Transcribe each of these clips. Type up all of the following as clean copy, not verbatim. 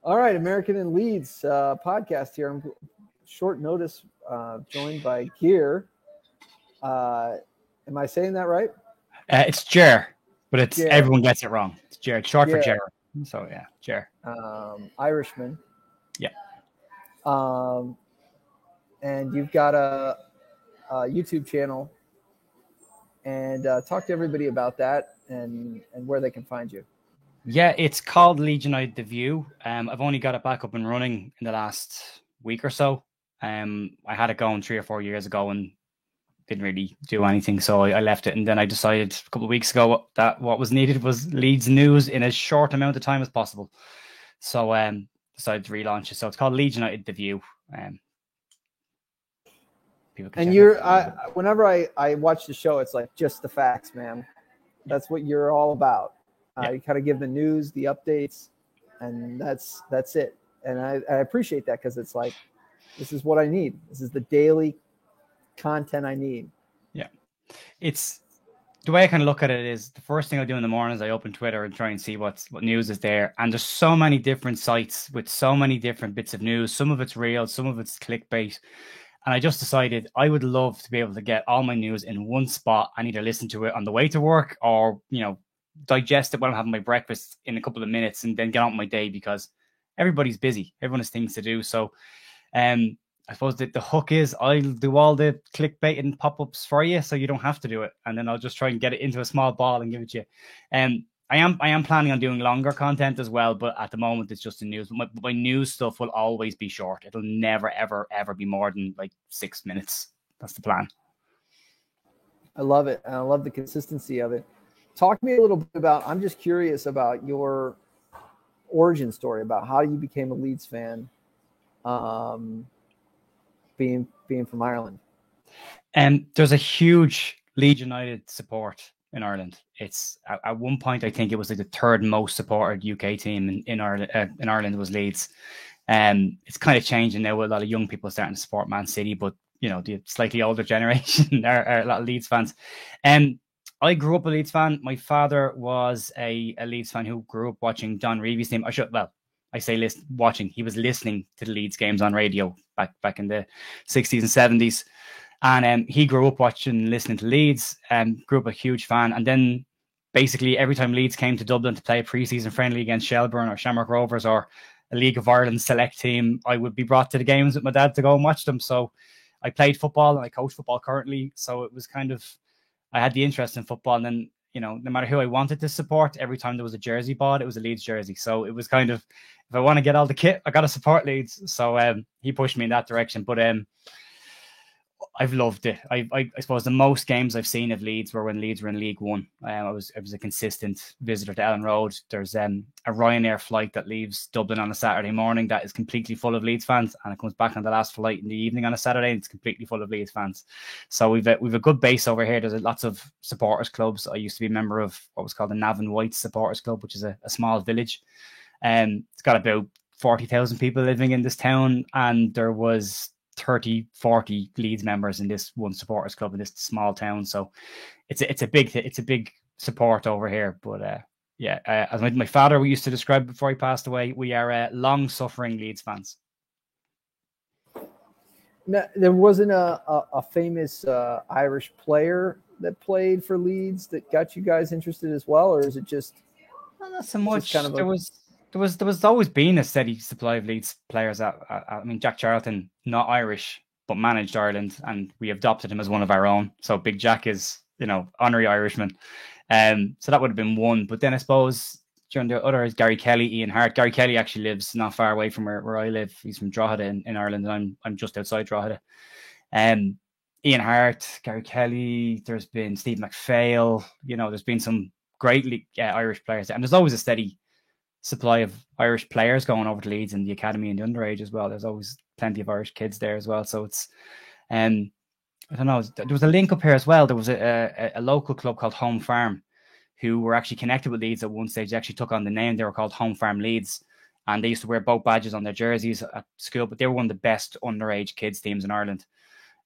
All right, American in Leeds podcast here. I'm short notice joined by Gear. Am I saying that right? It's Jer, but Jer. everyone gets it wrong. It's Jer. It's short for Jer. Jer. So yeah, Jer. Irishman. Yeah. And you've got a YouTube channel, and talk to everybody about that and where they can find you. Yeah, it's called Leeds United The View. I've only got it back up and running in the last week or so. I had it going 3 or 4 years ago and didn't really do anything, so I left it. And then I decided a couple of weeks ago that what was needed was Leeds news in as short amount of time as possible. So decided to relaunch it. So it's called Leeds United The View. And whenever I watch the show, it's like just the facts, man. That's what you're all about. You kind of give the news, the updates, and that's it. And I appreciate that because it's like, this is what I need. This is the daily content I need. Yeah. It's the way I kind of look at it is the first thing I do in the morning is I open Twitter and try and see what news is there. And there's so many different sites with so many different bits of news. Some of it's real, some of it's clickbait. And I just decided I would love to be able to get all my news in one spot and either listen to it on the way to work or, digest it when I'm having my breakfast in a couple of minutes and then get on with my day because everybody's busy. Everyone has things to do. So I suppose that the hook is I'll do all the clickbait and pop-ups for you so you don't have to do it. And then I'll just try and get it into a small ball and give it to you. I am planning on doing longer content as well, but at the moment it's just the news. My news stuff will always be short. It'll never, ever, ever be more than like 6 minutes. That's the plan. I love it. And I love the consistency of it. Talk to me a little bit about, I'm just curious about your origin story, about how you became a Leeds fan, being from Ireland. And there's a huge Leeds United support in Ireland. It's at one point, I think it was like the third most supported UK team in Ireland was Leeds. It's kind of changing now with a lot of young people starting to support Man City, but the slightly older generation are a lot of Leeds fans. I grew up a Leeds fan. My father was a Leeds fan who grew up watching Don Reevy's team. I say watching. He was listening to the Leeds games on radio back in the 60s and 70s. And he grew up watching and listening to Leeds, grew up a huge fan. And then basically every time Leeds came to Dublin to play a pre-season friendly against Shelbourne or Shamrock Rovers or a League of Ireland select team, I would be brought to the games with my dad to go and watch them. So I played football and I coach football currently. So it was kind of, I had the interest in football. And then, no matter who I wanted to support, every time there was a jersey bought, it was a Leeds jersey. So it was kind of, if I want to get all the kit, I got to support Leeds. So he pushed me in that direction. But I've loved it. I suppose the most games I've seen of Leeds were when Leeds were in League One. I was a consistent visitor to Ellen Road. There's a Ryanair flight that leaves Dublin on a Saturday morning that is completely full of Leeds fans, and it comes back on the last flight in the evening on a Saturday, and it's completely full of Leeds fans. So we've a good base over here. There's lots of supporters clubs. I used to be a member of what was called the Navan Whites Supporters Club, which is a small village. It's got about 40,000 people living in this town, and there was 30-40 Leeds members in this one supporters club in this small town. So it's a big support over here. But as my father used to describe before he passed away, we are long-suffering Leeds fans. Now, there wasn't a famous Irish player that played for Leeds that got you guys interested as well, or is it just not so much? There was always been a steady supply of Leeds players. I mean, Jack Charlton, not Irish, but managed Ireland, and we adopted him as one of our own. So Big Jack is, honorary Irishman. So that would have been one. But then I suppose during the other is Gary Kelly, Ian Hart. Gary Kelly actually lives not far away from where I live. He's from Drogheda in Ireland, and I'm just outside Drogheda. Ian Hart, Gary Kelly. There's been Steve McPhail. There's been some great Irish players, and there's always a steady supply of Irish players going over to Leeds in the academy and the underage as well. There's always plenty of Irish kids there as well. So it's, I don't know, there was a link up here as well. There was a local club called Home Farm who were actually connected with Leeds at one stage. They actually took on the name. They were called Home Farm Leeds, and they used to wear both badges on their jerseys at school, but they were one of the best underage kids teams in Ireland.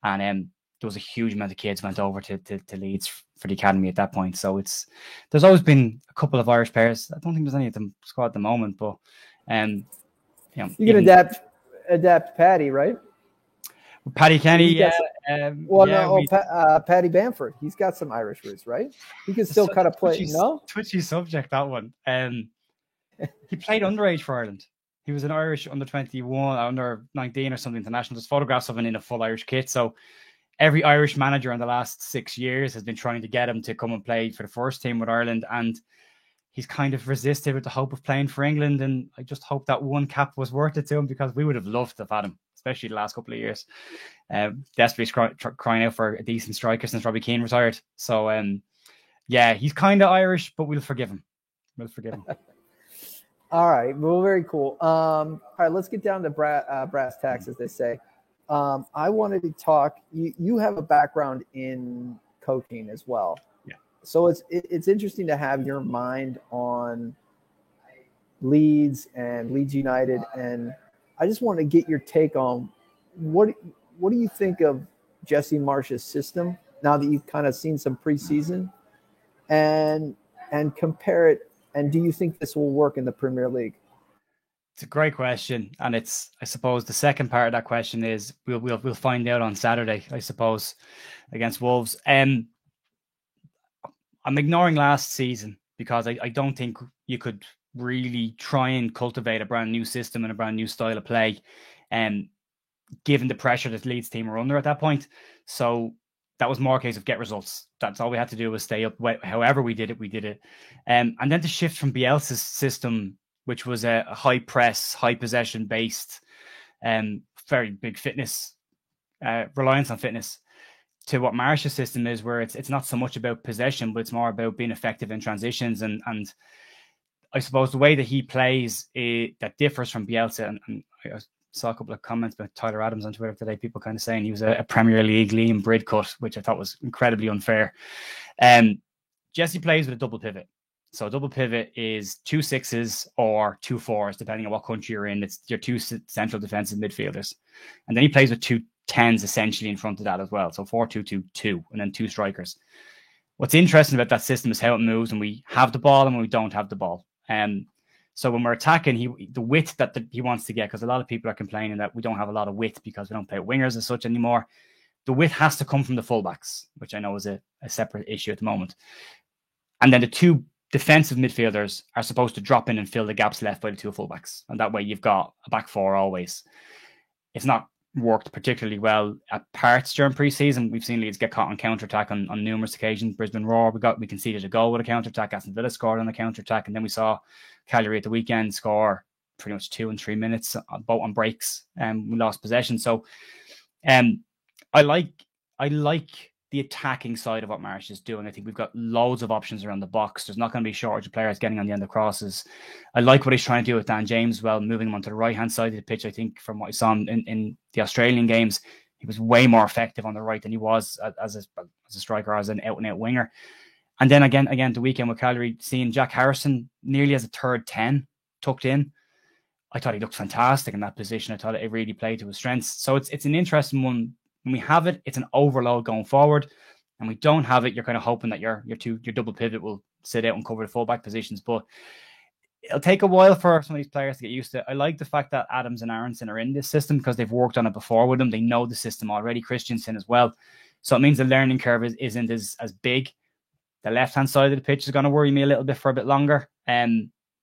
And there was a huge amount of kids went over to Leeds for the academy at that point. So there's always been a couple of Irish players. I don't think there's any of them squad at the moment, but You can adapt Paddy, right? Paddy Kenny, yeah. Paddy Bamford. He's got some Irish roots, right? He can still kind of play. Twitchy subject, that one. He played underage for Ireland. He was an Irish under 21, under 19 or something international. There's photographs of him in a full Irish kit. So every Irish manager in the last 6 years has been trying to get him to come and play for the first team with Ireland. And he's kind of resisted with the hope of playing for England. And I just hope that one cap was worth it to him, because we would have loved to have had him, especially the last couple of years. Desperately crying out for a decent striker since Robbie Keane retired. So, yeah, he's kind of Irish, but we'll forgive him. All right. Well, very cool. All right, let's get down to brass tacks, as they say. I wanted to talk. You have a background in coaching as well. Yeah. So it's interesting to have your mind on Leeds and Leeds United, and I just want to get your take on what do you think of Jesse Marsch's system now that you've kind of seen some preseason, and compare it. And do you think this will work in the Premier League? It's a great question, and it's, I suppose, the second part of that question is we'll find out on Saturday, I suppose, against Wolves. I'm ignoring last season because I don't think you could really try and cultivate a brand new system and a brand new style of play, given the pressure that Leeds team were under at that point. So that was more a case of get results. That's all we had to do was stay up. However we did it. And then to shift from Bielsa's system, which was a high press, high possession based, very big fitness, reliance on fitness, to what Marsch's system is, where it's not so much about possession, but it's more about being effective in transitions. And I suppose the way that he plays that differs from Bielsa. And I saw a couple of comments about Tyler Adams on Twitter today, people kind of saying he was a Premier League Liam Bridcut, which I thought was incredibly unfair. Jesse plays with a double pivot. So a double pivot is 2 6s or 2 4s, depending on what country you're in. It's your 2 central defensive midfielders. And then he plays with 2 10s essentially in front of that as well. So 4-2-2-2, and then 2 strikers. What's interesting about that system is how it moves when we have the ball and when we don't have the ball. So when we're attacking, the width that he wants to get, because a lot of people are complaining that we don't have a lot of width because we don't play wingers as such anymore. The width has to come from the fullbacks, which I know is a separate issue at the moment. And then the 2 defensive midfielders are supposed to drop in and fill the gaps left by the 2 fullbacks. And that way you've got a back 4 always. It's not worked particularly well at parts during pre-season. We've seen Leeds get caught on counter-attack on numerous occasions. Brisbane Roar, we conceded a goal with a counter-attack. Aston Villa scored on a counter-attack. And then we saw Cagliari at the weekend score pretty much 2 and 3 minutes, both on breaks, and we lost possession. So I like the attacking side of what Marsch is doing. I think we've got loads of options around the box. There's not going to be a shortage of players getting on the end of crosses. I like what he's trying to do with Dan James as well, moving him onto the right-hand side of the pitch. I think from what I saw in the Australian games, he was way more effective on the right than he was as a striker, as an out-and-out winger. And then again, the weekend with Cagliari, seeing Jack Harrison nearly as a third 10 tucked in, I thought he looked fantastic in that position. I thought it really played to his strengths. So it's an interesting one. When we have it, it's an overload going forward. And we don't have it, you're kind of hoping that your double pivot will sit out and cover the fullback positions. But it'll take a while for some of these players to get used to it. I like the fact that Adams and Aronson are in this system because they've worked on it before with them. They know the system already. Christensen as well. So it means the learning curve isn't as big. The left-hand side of the pitch is going to worry me a little bit for a bit longer,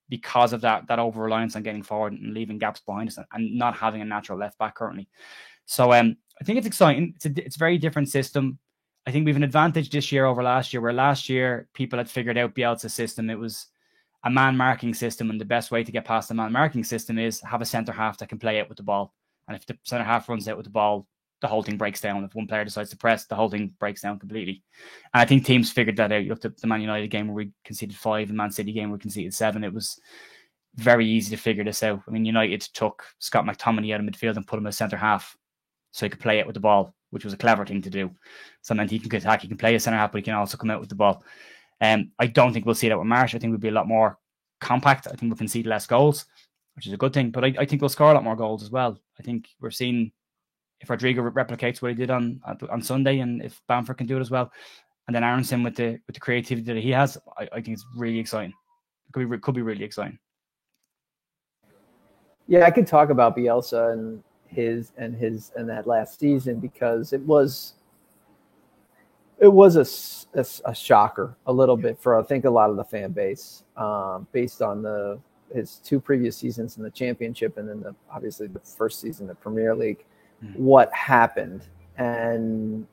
because of that over-reliance on getting forward and leaving gaps behind us and not having a natural left-back currently. So I think it's exciting. It's a very different system. I think we have an advantage this year over last year, where last year people had figured out Bielsa's system. It was a man-marking system, and the best way to get past the man-marking system is have a centre-half that can play out with the ball. And if the centre-half runs out with the ball, the whole thing breaks down. If one player decides to press, the whole thing breaks down completely. And I think teams figured that out. You looked at the Man United game where we conceded 5, and Man City game where we conceded 7. It was very easy to figure this out. I mean, United took Scott McTominay out of midfield and put him as centre-half so he could play it with the ball, which was a clever thing to do. So it meant he can attack, he can play a centre-half, but he can also come out with the ball. I don't think we'll see that with Marsch. I think we'll be a lot more compact. I think we'll concede less goals, which is a good thing. But I think we'll score a lot more goals as well. I think we're seeing if Rodrigo replicates what he did on Sunday, and if Bamford can do it as well, and then Aronson with the creativity that he has, I think it's really exciting. It could be really exciting. Yeah, I could talk about Bielsa and that last season, because it was a shocker a little bit for, I think, a lot of the fan base, based on his two previous seasons in the championship, and then obviously the first season in the Premier League. What happened, and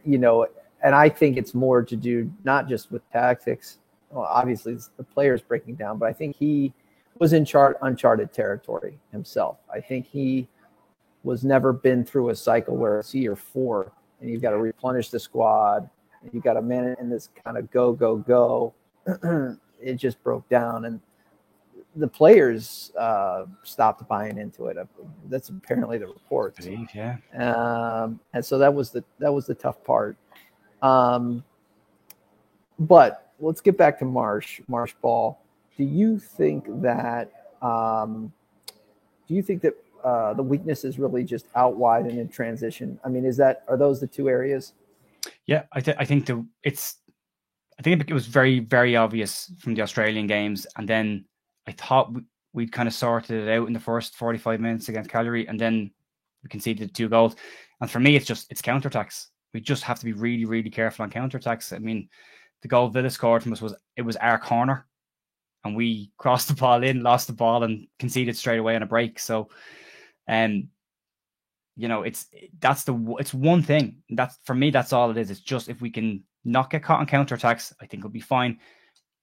and I think it's more to do not just with tactics. Well, obviously it's the players breaking down, but I think he was in uncharted territory himself. I think he was never been through a cycle where it's year 4 and you've got to replenish the squad and you've got to manage in this kind of go. It just broke down, and the players stopped buying into it. That's apparently the report. Yeah. And so that was the tough part. But let's get back to Marsh Ball. Do you think that the weakness is really just out wide and in transition? I mean, are those the two areas? Yeah, I think it was very, very obvious from the Australian games, and then I thought we'd kind of sorted it out in the first 45 minutes against Calgary, and then we conceded 2 goals. And for me, it's counterattacks. We just have to be really, really careful on counterattacks. I mean, the goal Villa scored from us was our corner, and we crossed the ball in, lost the ball, and conceded straight away on a break. So, it's one thing. That's, for me, that's all it is. It's just, if we can not get caught on counterattacks, I think we'll be fine.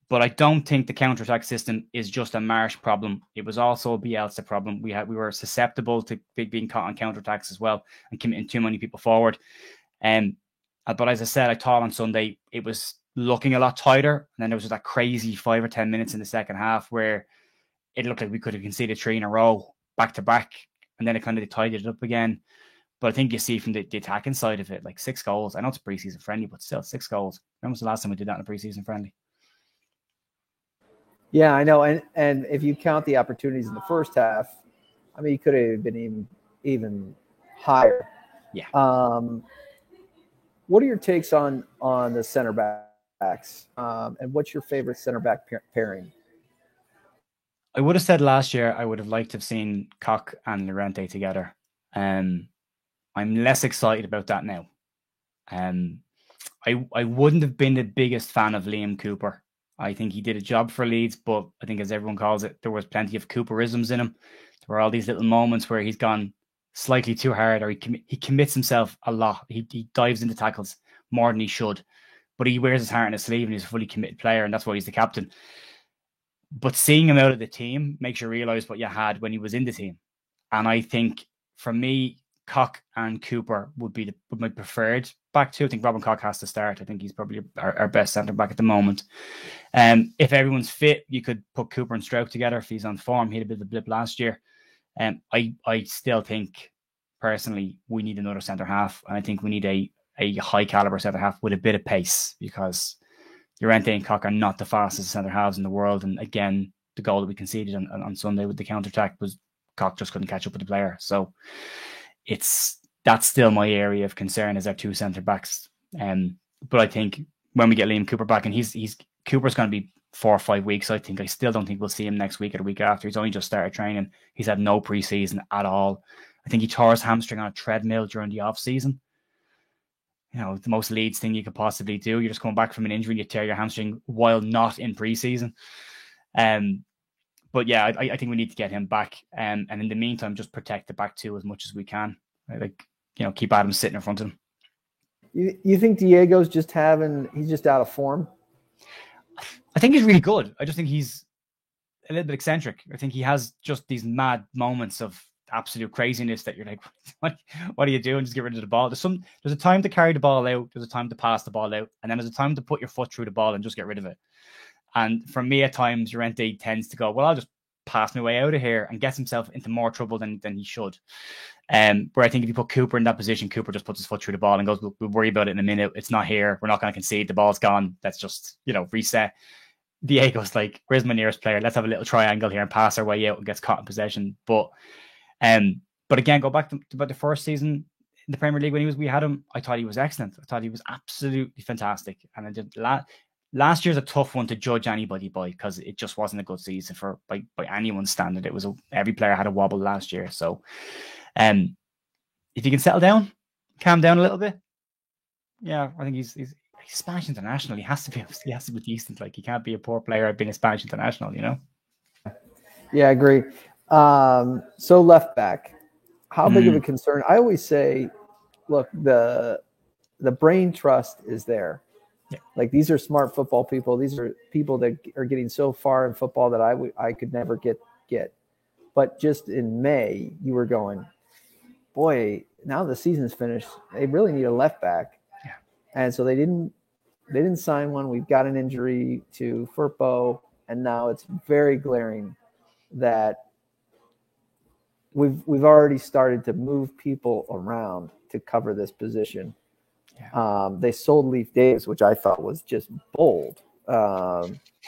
But I don't think the counterattack system is just a Marsh problem. It was also a Bielsa problem. We were susceptible to being caught on counterattacks as well, and committing too many people forward. But as I said, I thought on Sunday it was looking a lot tighter, and then there was that crazy 5 or 10 minutes in the second half where it looked like we could have conceded 3 in a row back to back, and then it kind of tidied it up again. But I think you see from the attacking side of it, like 6 goals. I know it's preseason friendly, but still 6 goals. When was the last time we did that in a preseason friendly? Yeah, I know. And if you count the opportunities in the first half, I mean, you could have been even higher. Yeah. What are your takes on the center backs? And what's your favorite center back pairing? I would have said last year I would have liked to have seen Koch and Llorente together. I'm less excited about that now. I wouldn't have been the biggest fan of Liam Cooper. I think he did a job for Leeds, but I think, as everyone calls it, there was plenty of Cooperisms in him. There were all these little moments where he's gone slightly too hard, or he commits himself a lot. He dives into tackles more than he should, but he wears his heart on his sleeve, and he's a fully committed player, and that's why he's the captain. But seeing him out of the team makes you realise what you had when he was in the team. And I think, for me, Koch and Cooper would be my preferred back two. I think Robin Koch has to start. I think he's probably our best centre back at the moment. If everyone's fit, you could put Cooper and Stroke together if he's on form. He had a bit of a blip last year. I still think, personally, we need another centre half, and I think we need a high caliber centre half with a bit of pace, because Llorente and Koch are not the fastest centre halves in the world. And again, the goal that we conceded on Sunday with the counter attack was Koch just couldn't catch up with the player. So that's still my area of concern, is our 2 centre backs. But I think when we get Liam Cooper back, and Cooper's going to be 4 or 5 weeks, I still don't think we'll see him next week or the week after. He's only just started training. He's had no preseason at all. I think he tore his hamstring on a treadmill during the off season. The most Leeds thing you could possibly do. You're just coming back from an injury and you tear your hamstring while not in preseason. But yeah, I think we need to get him back. And in the meantime, just protect the back 2 as much as we can. Keep Adams sitting in front of him. You think Diego's he's just out of form? I think he's really good. I just think he's a little bit eccentric. I think he has just these mad moments of absolute craziness that you're like, what are you doing? Just get rid of the ball. There's a time to carry the ball out. There's a time to pass the ball out. And then there's a time to put your foot through the ball and just get rid of it. And for me, at times, Llorente tends to go, well, I'll just pass my way out of here, and gets himself into more trouble than he should. Where I think if you put Cooper in that position, Cooper just puts his foot through the ball and goes, we'll worry about it in a minute. It's not here. We're not going to concede. The ball's gone. Let's just, reset. Diego's like, where's my nearest player? Let's have a little triangle here and pass our way out, and gets caught in possession. But again, go back to about the first season in the Premier League when we had him. I thought he was excellent. I thought he was absolutely fantastic. And last year's a tough one to judge anybody by because it just wasn't a good season for by anyone's standard. It was every player had a wobble last year. So, if you can settle down, calm down a little bit, yeah, I think he's Spanish international. He has to be decent. Like, he can't be a poor player being a Spanish international, you know? Yeah, I agree. So left back, how big of a concern? I always say, look, the brain trust is there. Yeah. Like, these are smart football people. These are people that are getting so far in football that I could never get. But just in May, you were going, boy, now the season's finished. They really need a left back. Yeah. And so they didn't sign one. We've got an injury to Firpo, and now it's very glaring that we've already started to move people around to cover this position. Yeah. They sold Leif Davis, which I thought was just bold.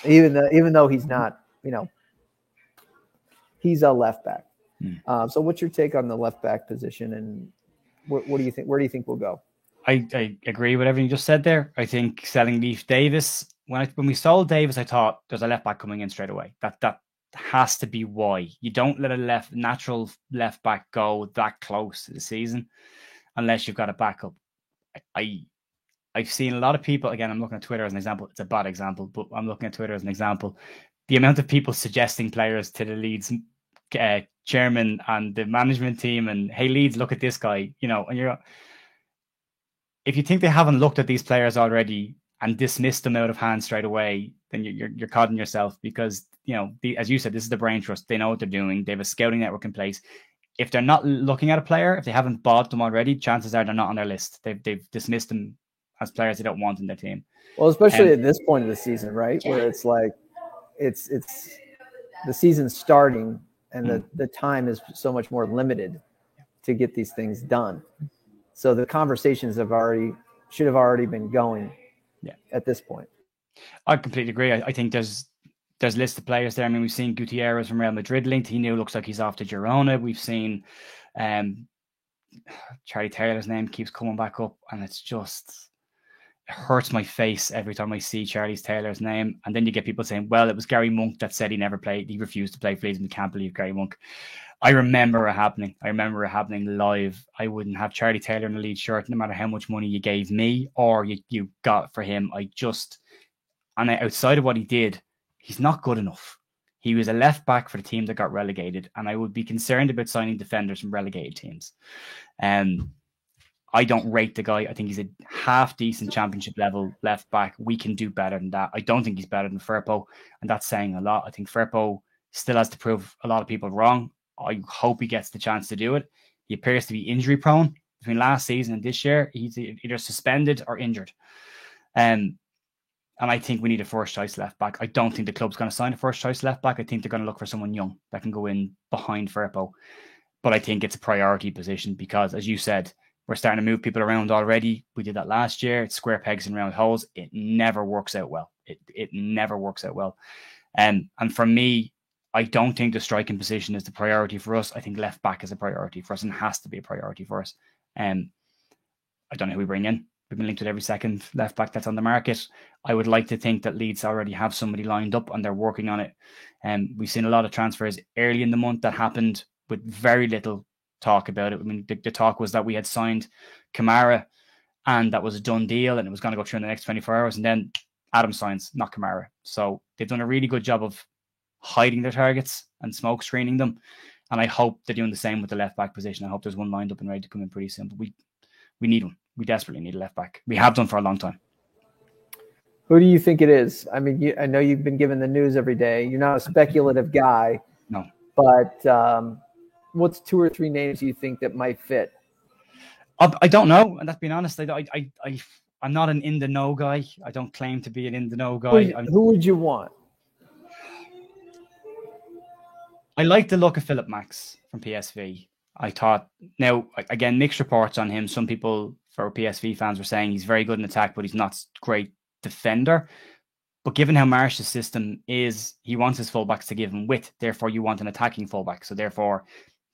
Even though he's not, he's a left back. So what's your take on the left back position, and what do you think? Where do you think we'll go? I agree with everything you just said there. I think selling Leif Davis, when we sold Davis, I thought there's a left back coming in straight away. That has to be why. You don't let a natural left back go that close to the season unless you've got a backup. I've seen a lot of people, again, I'm looking at Twitter as an example. It's a bad example, but I'm looking at Twitter as an example. The amount of people suggesting players to the Leeds chairman and the management team, and hey, Leeds, look at this guy, and if you think they haven't looked at these players already and dismissed them out of hand straight away, then you're codding yourself, because as you said, this is the brain trust. They know what they're doing. They have a scouting network in place. If they're not looking at a player, if they haven't bought them already, chances are they're not on their list. They've dismissed them as players they don't want in their team. Well, especially at this point of the season, right, where it's like it's the season's starting and the time is so much more limited to get these things done. So the conversations should have already been going at this point. I completely agree. I think there's lists of players there. I mean, we've seen Gutierrez from Real Madrid linked. He now looks like he's off to Girona. We've seen Charlie Taylor's name keeps coming back up, and it hurts my face every time I see Charlie Taylor's name. And then you get people saying, well, it was Gary Monk that said he refused to play for Leeds, and we can't believe Gary Monk. I remember it happening live. I wouldn't have Charlie Taylor in the Leeds shirt no matter how much money you gave me or you got for him. Outside of what he did, he's not good enough. He was a left back for the team that got relegated, and I would be concerned about signing defenders from relegated teams. I don't rate the guy. I think he's a half decent championship level left back. We can do better than that. I don't think he's better than Firpo, and that's saying a lot. I think Firpo still has to prove a lot of people wrong. I hope he gets the chance to do it. He appears to be injury prone. Between last season and this year, he's either suspended or injured. And I think we need a first choice left back. I don't think the club's going to sign a first choice left back. I think they're going to look for someone young that can go in behind Firpo. But I think it's a priority position because, as you said, we're starting to move people around already. We did that last year. It's square pegs and round holes. It never works out well. It never works out well. And for me, I don't think the striking position is the priority for us. I think left back is a priority for us and has to be a priority for us. I don't know who we bring in. We've been linked with every second left back that's on the market. I would like to think that Leeds already have somebody lined up and they're working on it. We've seen a lot of transfers early in the month that happened with very little talk about it. I mean, the talk was that we had signed Kamara and that was a done deal and it was going to go through in the next 24 hours. And then Adam signs, not Kamara. So they've done a really good job of hiding their targets and smoke screening them. And I hope they're doing the same with the left back position. I hope there's one lined up and ready to come in pretty soon. But we need one. We desperately need a left back. We have done for a long time. Who do you think it is? I mean, I know you've been given the news every day. You're not a speculative guy. No. But what's 2 or 3 names you think that might fit? I don't know. And that's being honest. I'm not an in the know guy. I don't claim to be an in the know guy. Who would you want? I like the look of Philip Max from PSV. I thought, now, again, mixed reports on him. Some people, for PSV fans, were saying he's very good in attack, but he's not a great defender. But given how Marsch's system is, he wants his fullbacks to give him width. Therefore, you want an attacking fullback. So therefore,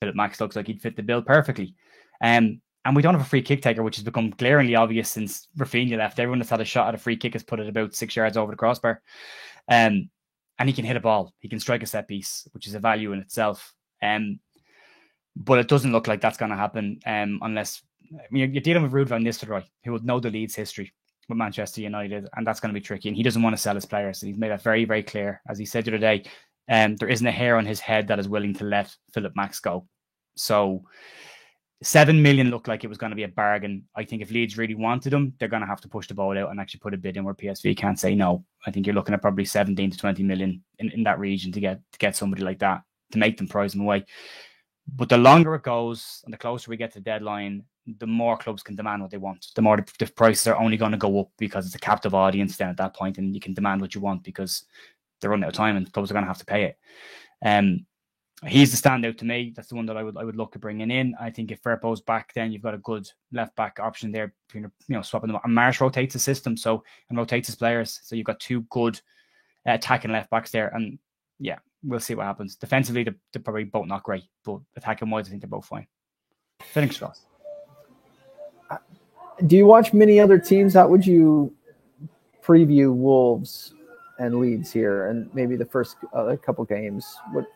Philip Max looks like he'd fit the bill perfectly. And we don't have a free kick taker, which has become glaringly obvious since Rafinha left. Everyone that's had a shot at a free kick has put it about 6 yards over the crossbar. And he can hit a ball. He can strike a set piece, which is a value in itself. But it doesn't look like that's going to happen unless... I mean, you're dealing with Ruud van Nistelrooy, who will know the Leeds history with Manchester United, and that's going to be tricky. And he doesn't want to sell his players. And he's made that very, very clear. As he said the other day, there isn't a hair on his head that is willing to let Philip Max go. So 7 million looked like it was going to be a bargain. I think if Leeds really wanted him, they're going to have to push the ball out and actually put a bid in where PSV can't say no. I think you're looking at probably 17 to 20 million in that region to get somebody like that, to make them prize them away. But the longer it goes and the closer we get to the deadline, the more clubs can demand what they want. The more the prices are only going to go up because it's a captive audience then at that point, and you can demand what you want because they're running out of time and clubs are going to have to pay it. He's the standout to me. That's the one that I would look at bringing in. I think if Firpo's back, then you've got a good left back option there, swapping them. And Marsh rotates the system and rotates his players. So you've got two good attacking left backs there. And yeah, we'll see what happens. Defensively, they're probably both not great, but attacking wise, I think they're both fine. Fingers crossed. Do you watch many other teams? How would you preview Wolves and Leeds here, and maybe the first couple games? What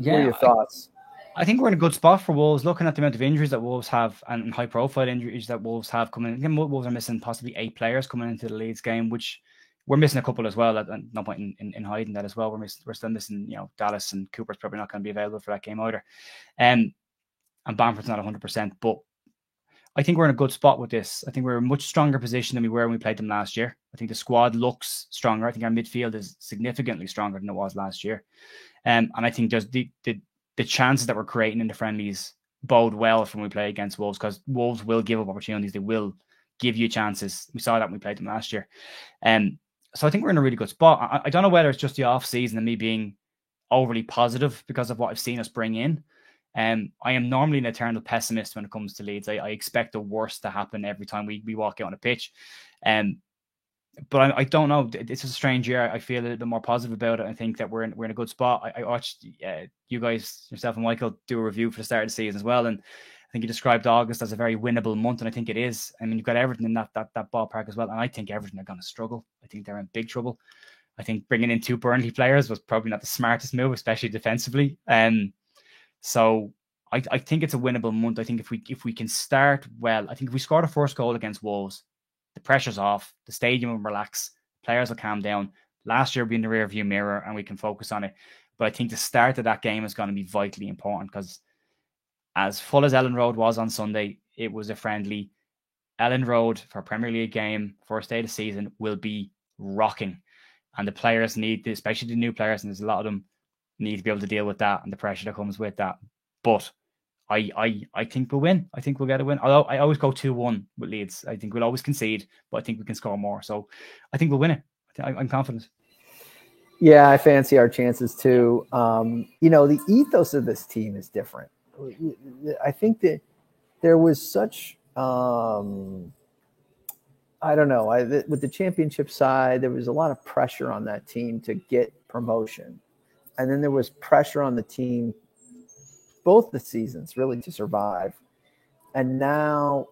are your thoughts? I think we're in a good spot for Wolves, looking at the amount of injuries that Wolves have and high-profile injuries that Wolves have coming in. Again, Wolves are missing possibly 8 players coming into the Leeds game, which we're missing a couple as well. And no point in hiding that as well. We're still missing, Dallas and Cooper's probably not going to be available for that game either. And Bamford's not 100%, but I think we're in a good spot with this. I think we're in a much stronger position than we were when we played them last year. I think the squad looks stronger. I think our midfield is significantly stronger than it was last year. And I think just the chances that we're creating in the friendlies bode well from when we play against Wolves, because Wolves will give up opportunities. They will give you chances. We saw that when we played them last year. So I think we're in a really good spot. I don't know whether it's just the off season and me being overly positive because of what I've seen us bring in. I am normally an eternal pessimist when it comes to Leeds. I expect the worst to happen every time we walk out on a pitch. But I don't know. It's a strange year. I feel a little bit more positive about it. I think that we're in a good spot. I watched you guys, yourself and Michael, do a review for the start of the season as well, and I think you described August as a very winnable month, and I think it is. I mean, you've got Everton in that ballpark as well, and I think Everton are going to struggle. I think they're in big trouble. I think bringing in 2 Burnley players was probably not the smartest move, especially defensively. So I think it's a winnable month. I think if we can start well, I think if we score the first goal against Wolves, the pressure's off, the stadium will relax, players will calm down. Last year, we'll be in the rear view mirror and we can focus on it. But I think the start of that game is going to be vitally important, because as full as Ellen Road was on Sunday, it was a friendly. Ellen Road for a Premier League game, first day of the season, will be rocking. And the players need, especially the new players, and there's a lot of them, need to be able to deal with that and the pressure that comes with that. But I think we'll win. I think we'll get a win. Although I always go 2-1 with Leeds. I think we'll always concede, but I think we can score more. So I think we'll win it. I'm confident. Yeah, I fancy our chances too. The ethos of this team is different. I think that there was such, I don't know, with the championship side, there was a lot of pressure on that team to get promotion. And then there was pressure on the team both the seasons really to survive. And now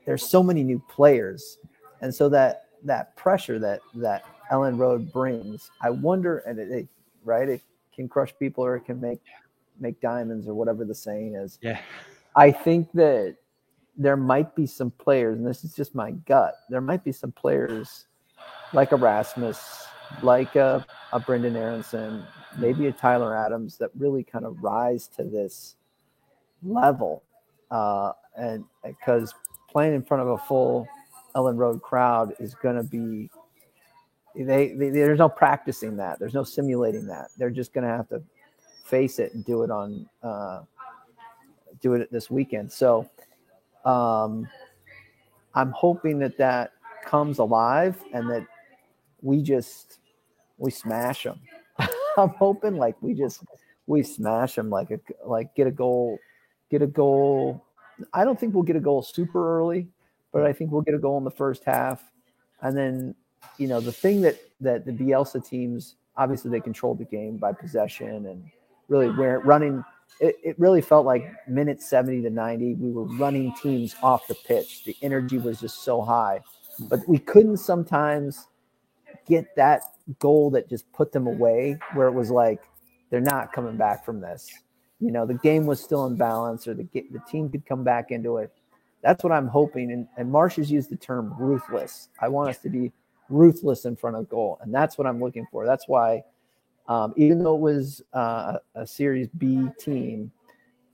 there's so many new players. And so that pressure that Ellen Road brings, I wonder, and it can crush people or it can make diamonds or whatever the saying is. Yeah. I think that there might be some players, and this is just my gut, there might be some players like Erasmus, like a Brendan Aronson, maybe a Tyler Adams, that really kind of rise to this level. And because playing in front of a full Ellen Road crowd is going to be, there's no practicing that. There's no simulating that. They're just going to have to face it and do it this weekend. So I'm hoping that comes alive and that we smash them. I'm hoping we smash them, like get a goal. I don't think we'll get a goal super early, but I think we'll get a goal in the first half. And then, the thing that the Bielsa teams, obviously they control the game by possession and really running it really felt like minutes 70 to 90, we were running teams off the pitch. The energy was just so high, but we couldn't sometimes get that goal that just put them away, where it was like, they're not coming back from this. You know, the game was still in balance, or the team could come back into it. That's what I'm hoping. And Marsh has used the term ruthless. I want us to be ruthless in front of goal. And that's what I'm looking for. That's why, even though it was a Series B team,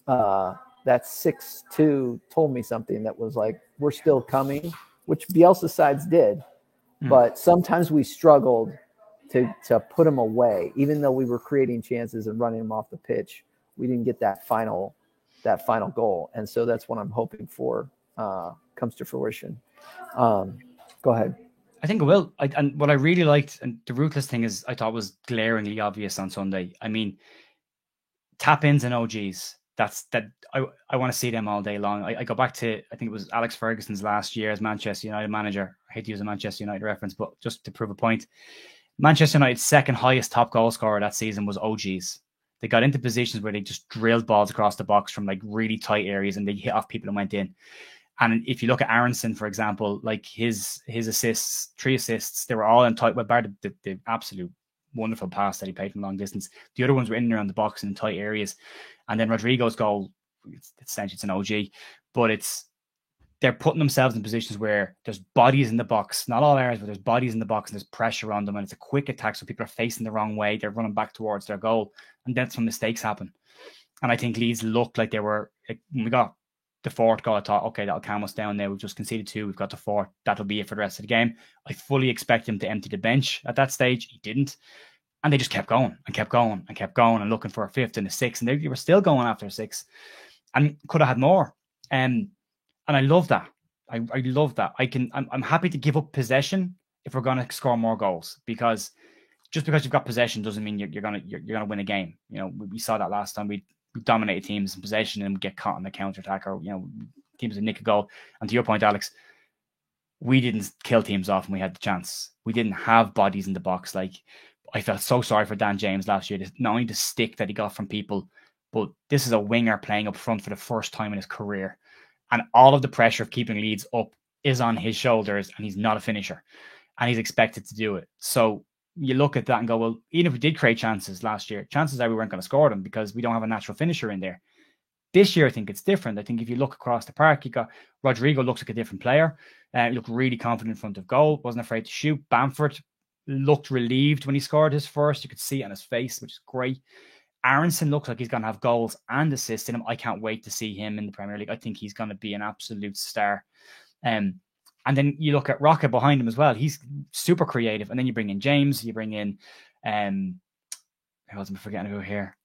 that 6-2 told me something that was like, we're still coming, which Bielsa sides did. But sometimes we struggled to put them away, even though we were creating chances and running them off the pitch. We didn't get that final goal, and so that's what I'm hoping for comes to fruition. Go ahead. I think it will. And what I really liked, and the ruthless thing is, I thought was glaringly obvious on Sunday. I mean, tap-ins and OGs. I want to see them all day long. I go back to, I think it was Alex Ferguson's last year as Manchester United manager. I hate to use a Manchester United reference, but just to prove a point, Manchester United's second highest top goal scorer that season was OGs. They got into positions where they just drilled balls across the box from like really tight areas, and they hit off people and went in. And if you look at Aronson, for example, like his assists, 3 assists, they were all in tight, well, bar the absolute wonderful pass that he played from long distance. The other ones were in and around the box in tight areas. And then Rodrigo's goal, essentially it's an OG, but they're putting themselves in positions where there's bodies in the box, not all areas, but there's bodies in the box and there's pressure on them, and it's a quick attack, so people are facing the wrong way, they're running back towards their goal, and that's when mistakes happen. And I think Leeds looked like they were, like, when we got the 4th goal, I thought, okay, that'll calm us down now. We've just conceded 2, we've got the 4th, that'll be it for the rest of the game. I fully expect him to empty the bench at that stage. He didn't. And they just kept going and kept going and kept going and looking for a 5th and a 6th. And they were still going after a 6 and could have had more. And I love that. I love that. I'm happy to give up possession if we're going to score more goals, because just because you've got possession doesn't mean you're going to win a game. You know, we saw that last time. We dominated teams in possession and get caught in the counter attack, or, you know, teams would nick a goal. And to your point, Alex, we didn't kill teams off when we had the chance. We didn't have bodies in the box. Like, I felt so sorry for Dan James last year. Not only the stick that he got from people, but this is a winger playing up front for the first time in his career. And all of the pressure of keeping Leeds up is on his shoulders, and he's not a finisher. And he's expected to do it. So you look at that and go, well, even if we did create chances last year, chances are we weren't going to score them because we don't have a natural finisher in there. This year, I think it's different. I think if you look across the park, you got Rodrigo looks like a different player. He looked really confident in front of goal, wasn't afraid to shoot. Bamford looked relieved when he scored his first. You could see it on his face, which is great. Aronson looks like he's going to have goals and assists in him. I can't wait to see him in the Premier League. I think he's going to be an absolute star. And then you look at Rocket behind him as well. He's super creative. And then you bring in James, you bring in, who else am I forgetting about here?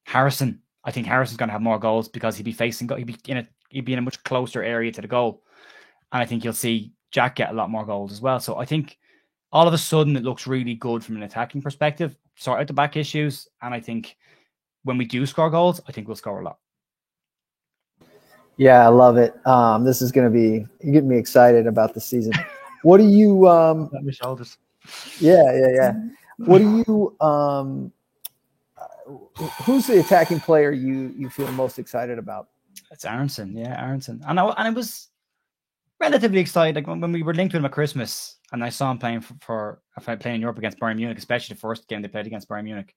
Harrison. I think Harrison's going to have more goals because he'd be in a much closer area to the goal. And I think you'll see Jack get a lot more goals as well. So I think all of a sudden it looks really good from an attacking perspective, sort out the back issues. And I think when we do score goals, I think we'll score a lot. Yeah, I love it. This is going to be, you get me excited about the season. What do you, my shoulders. Yeah. What do you, who's the attacking player you feel most excited about? It's Aronson. Yeah, Aronson. And I was relatively excited. Like when we were linked with him at Christmas and I saw him playing playing in Europe against Bayern Munich, especially the first game they played against Bayern Munich,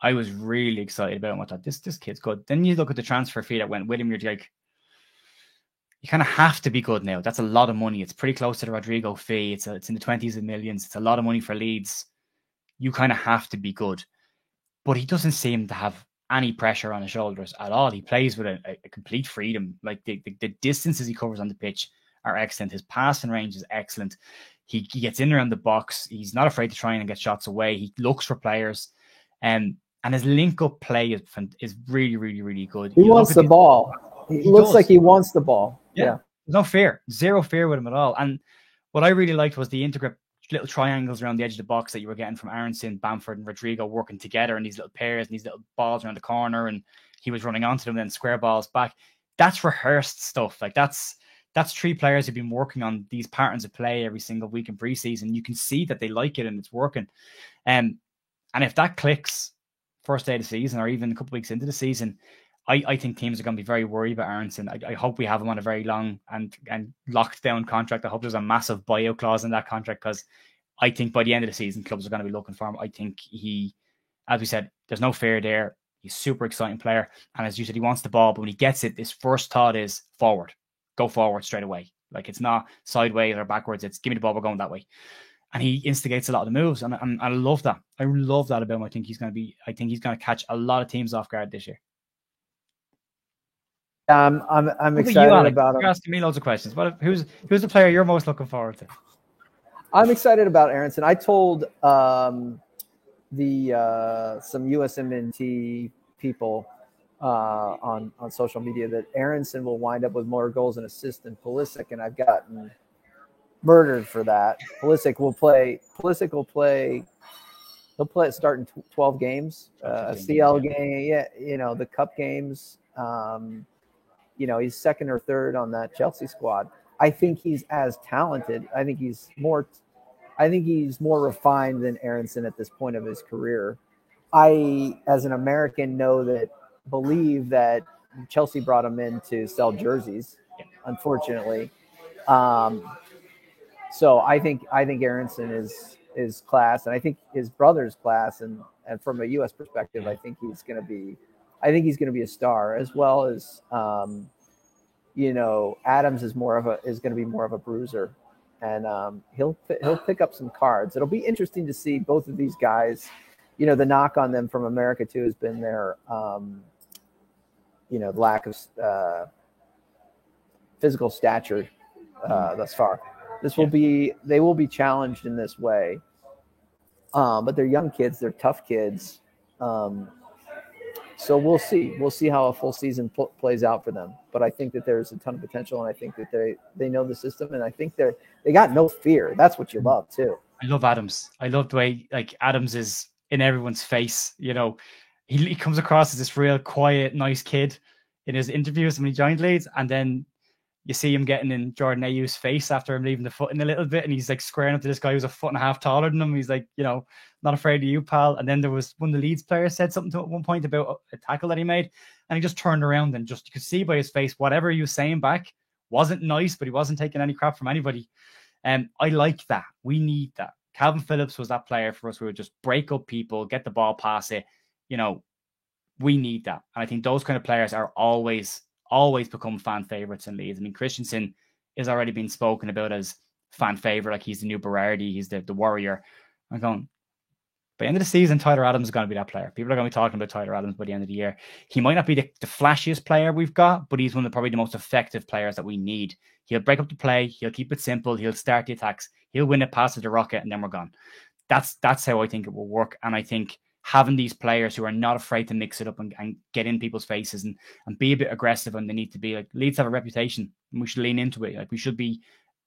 I was really excited about him. I thought, this kid's good. Then you look at the transfer fee that went with him, you're like, you kind of have to be good now. That's a lot of money. It's pretty close to the Rodrigo fee. It's in the 20s of millions. It's a lot of money for Leeds. You kind of have to be good. But he doesn't seem to have any pressure on his shoulders at all. He plays with a complete freedom. Like the distances he covers on the pitch are excellent. His passing range is excellent. He gets in around the box. He's not afraid to try and get shots away. He looks for players. And his link-up play is really, really, really good. He wants the ball. He looks like he wants the ball. Yeah. There's no fear. Zero fear with him at all. And what I really liked was the intricate little triangles around the edge of the box that you were getting from Aronson, Bamford, and Rodrigo working together in these little pairs and these little balls around the corner, and he was running onto them, then square balls back. That's rehearsed stuff. Like that's 3 players who've been working on these patterns of play every single week in preseason. You can see that they like it and it's working. And if that clicks, first day of the season or even a couple of weeks into the season, I think teams are going to be very worried about Aronson. I hope we have him on a very long and locked down contract. I hope there's a massive buyout clause in that contract, because I think by the end of the season, clubs are going to be looking for him. I think he, as we said, there's no fear there. He's a super exciting player. And as you said, he wants the ball, but when he gets it, his first thought is forward. Go forward straight away. Like, it's not sideways or backwards. It's give me the ball, we're going that way. And he instigates a lot of the moves. And I love that. I love that about him. I think he's going to catch a lot of teams off guard this year. I'm excited about him. You're asking me loads of questions. Who's the player you're most looking forward to? I'm excited about Aronson. I told some USMNT people on social media that Aronson will wind up with more goals and assists than Pulisic, and I've gotten murdered for that. Pulisic will play. He'll play starting 12 games, a CL game. Yeah, the cup games. He's second or third on that Chelsea squad. I think he's as talented. I think he's more refined than Aronson at this point of his career. I, as an American, believe that Chelsea brought him in to sell jerseys, unfortunately. So I think Aronson is class, and I think his brother's class, and from a U.S. perspective, I think he's going to be a star, as well as Adams is going to be more of a bruiser, and he'll pick up some cards. It'll be interesting to see both of these guys. The knock on them from America too has been their the lack of physical stature thus far. They will be challenged in this way, but they're young kids, they're tough kids. So we'll see how a full season plays out for them. But I think that there's a ton of potential, and I think that they know the system, and I think they got no fear. That's what you love too. I love Adams. I love the way Adams is in everyone's face. He comes across as this real quiet, nice kid in his interviews when he joined Leeds, and then you see him getting in Jordan Ayew's face after him leaving the foot in a little bit, and he's like squaring up to this guy who's a foot and a half taller than him. He's like, not afraid of you, pal. And then there was one of the Leeds players said something to him at one point about a tackle that he made, and he just turned around and you could see by his face whatever he was saying back wasn't nice, but he wasn't taking any crap from anybody. I like that. We need that. Calvin Phillips was that player for us who would just break up people, get the ball, pass it. We need that. And I think those kind of players are always become fan favorites in Leeds. I mean, Christensen is already being spoken about as fan favorite, like he's the new Berardi, he's the warrior. I'm going, by the end of the season, Tyler Adams is going to be that player. People are going to be talking about Tyler Adams by the end of the year. He might not be the flashiest player we've got, but he's one of probably the most effective players that we need. He'll break up the play, he'll keep it simple, he'll start the attacks, he'll win it, pass it to Rocket, and then we're gone. That's how I think it will work. And I think having these players who are not afraid to mix it up and get in people's faces and be a bit aggressive when they need to be. Like, Leeds have a reputation, and we should lean into it. Like, we should be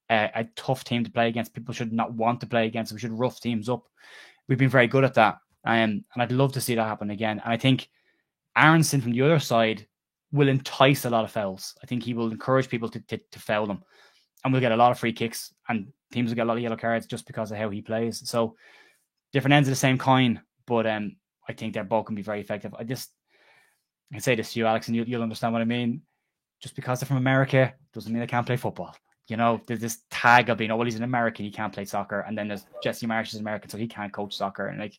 a tough team to play against. People should not want to play against. We should rough teams up. We've been very good at that. And I'd love to see that happen again. And I think Aronson from the other side will entice a lot of fouls. I think he will encourage people to foul them. And we'll get a lot of free kicks, and teams will get a lot of yellow cards just because of how he plays. So different ends of the same coin. But I think they're both can be very effective. I can say this to you, Alex, and you'll understand what I mean. Just because they're from America doesn't mean they can't play football. There's this tag of being, well, he's an American, he can't play soccer. And then there's Jesse Marsh is American, so he can't coach soccer. And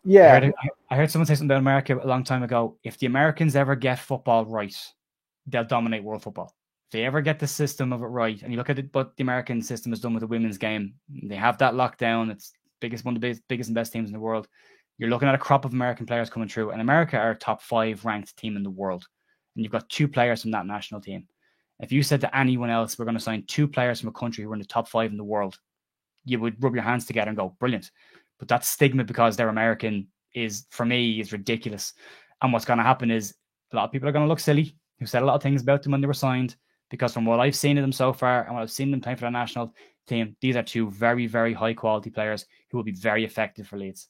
yeah, I heard someone say something about America a long time ago. If the Americans ever get football right, they'll dominate world football. If they ever get the system of it right, and you look at it, what the American system has done with the women's game, they have that locked down. It's one of the biggest and best teams in the world. You're looking at a crop of American players coming through, and America are a top 5 ranked team in the world. And you've got 2 players from that national team. If you said to anyone else, we're going to sign 2 players from a country who are in the top 5 in the world, you would rub your hands together and go, brilliant. But that stigma because they're American is ridiculous. And what's going to happen is a lot of people are going to look silly, who said a lot of things about them when they were signed, because from what I've seen of them so far and what I've seen them playing for the national team, these are 2 very, very high quality players who will be very effective for Leeds.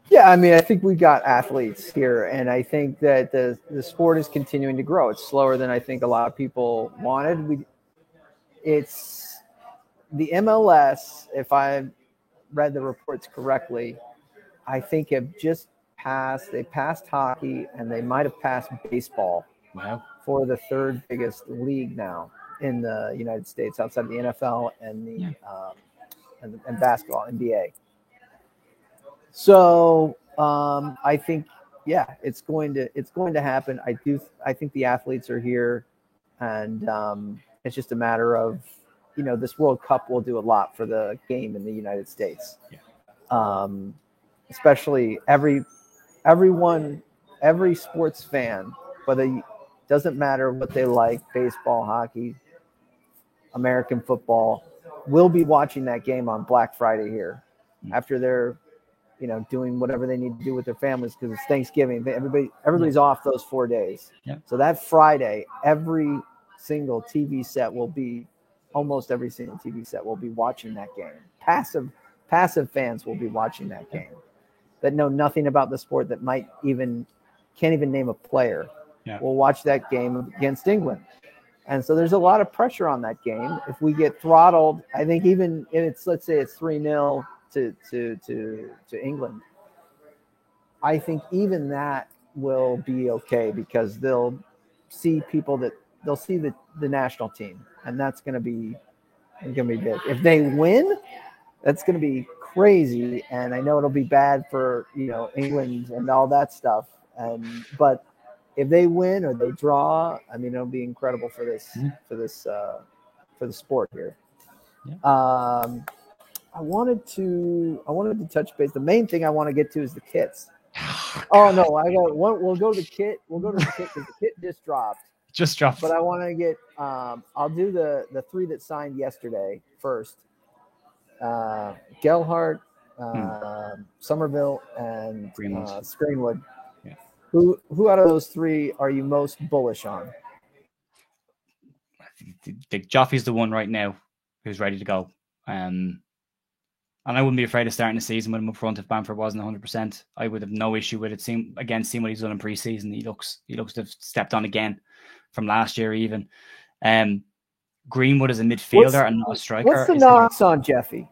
Yeah, I mean, I think we got athletes here, and I think that the sport is continuing to grow. It's slower than I think a lot of people wanted. It's the MLS, if I read the reports correctly, I think have just passed. They passed hockey, and they might have passed baseball. Wow. For the third biggest league now in the United States, outside of the NFL and the and basketball, NBA. So I think, yeah, it's going to happen. I think the athletes are here, and it's just a matter of, this World Cup will do a lot for the game in the United States. Yeah. Especially every sports fan, whether doesn't matter what they like, baseball, hockey, American football, will be watching that game on Black Friday here after they're, doing whatever they need to do with their families because it's Thanksgiving. Everybody's off those 4 days. Yeah. So that Friday, every single TV set will be, almost every single TV set will be watching that game. Passive fans will be watching that game that know nothing about the sport, that can't even name a player. Yeah. Will watch that game against England. And so there's a lot of pressure on that game. If we get throttled, I think even if let's say it's 3-0 to England, I think even that will be okay because they'll see the national team, and that's going to be big. If they win, that's going to be crazy, and I know it'll be bad for England and all that stuff. But if they win or they draw, I mean, it'll be incredible for the sport here. Yeah. I wanted to touch base. The main thing I want to get to is the kits. Oh no, I got one. We'll go to the kit. Because the kit just dropped. But I want to get. I'll do the three that signed yesterday first. Gelhardt, Somerville, and Greenwood. Yeah. Who out of those three are you most bullish on? Joffy's the one right now who's ready to go. And I wouldn't be afraid of starting the season with him up front if Bamford wasn't 100%. I would have no issue with it. Seeing what he's done in pre-season, he looks to have stepped on again from last year even. Greenwood is a midfielder and not a striker. What's the knocks on Joffy?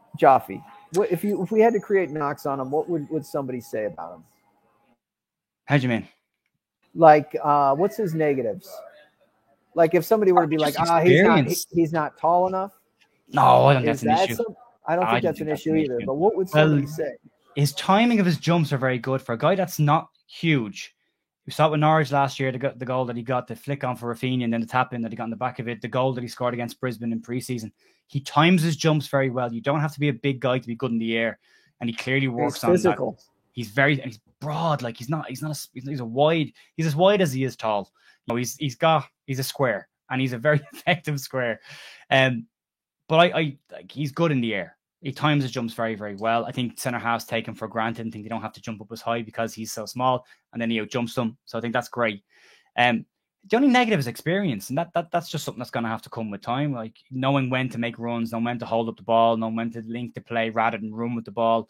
If we had to create knocks on him, what would somebody say about him? How do you mean? Like, what's his negatives? Like, if somebody were to be like, he's not tall enough. No, I don't think that's an issue. I don't think that's an issue either. But what would somebody say? His timing of his jumps are very good for a guy that's not huge. We saw it with Norwich last year, the goal that he got, the flick on for Rafinha, and then the tap in that he got in the back of it, the goal that he scored against Brisbane in pre-season. He times his jumps very well. You don't have to be a big guy to be good in the air, and he clearly works on that. He's broad, like he's as wide as he is tall. He's a square, and he's a very effective square. But he's good in the air. He times his jumps very, very well. I think centre halves take him for granted and think they don't have to jump up as high because he's so small, and then he out jumps them. So I think that's great. The only negative is experience, and that's just something that's going to have to come with time. Like knowing when to make runs, knowing when to hold up the ball, knowing when to link the play rather than run with the ball.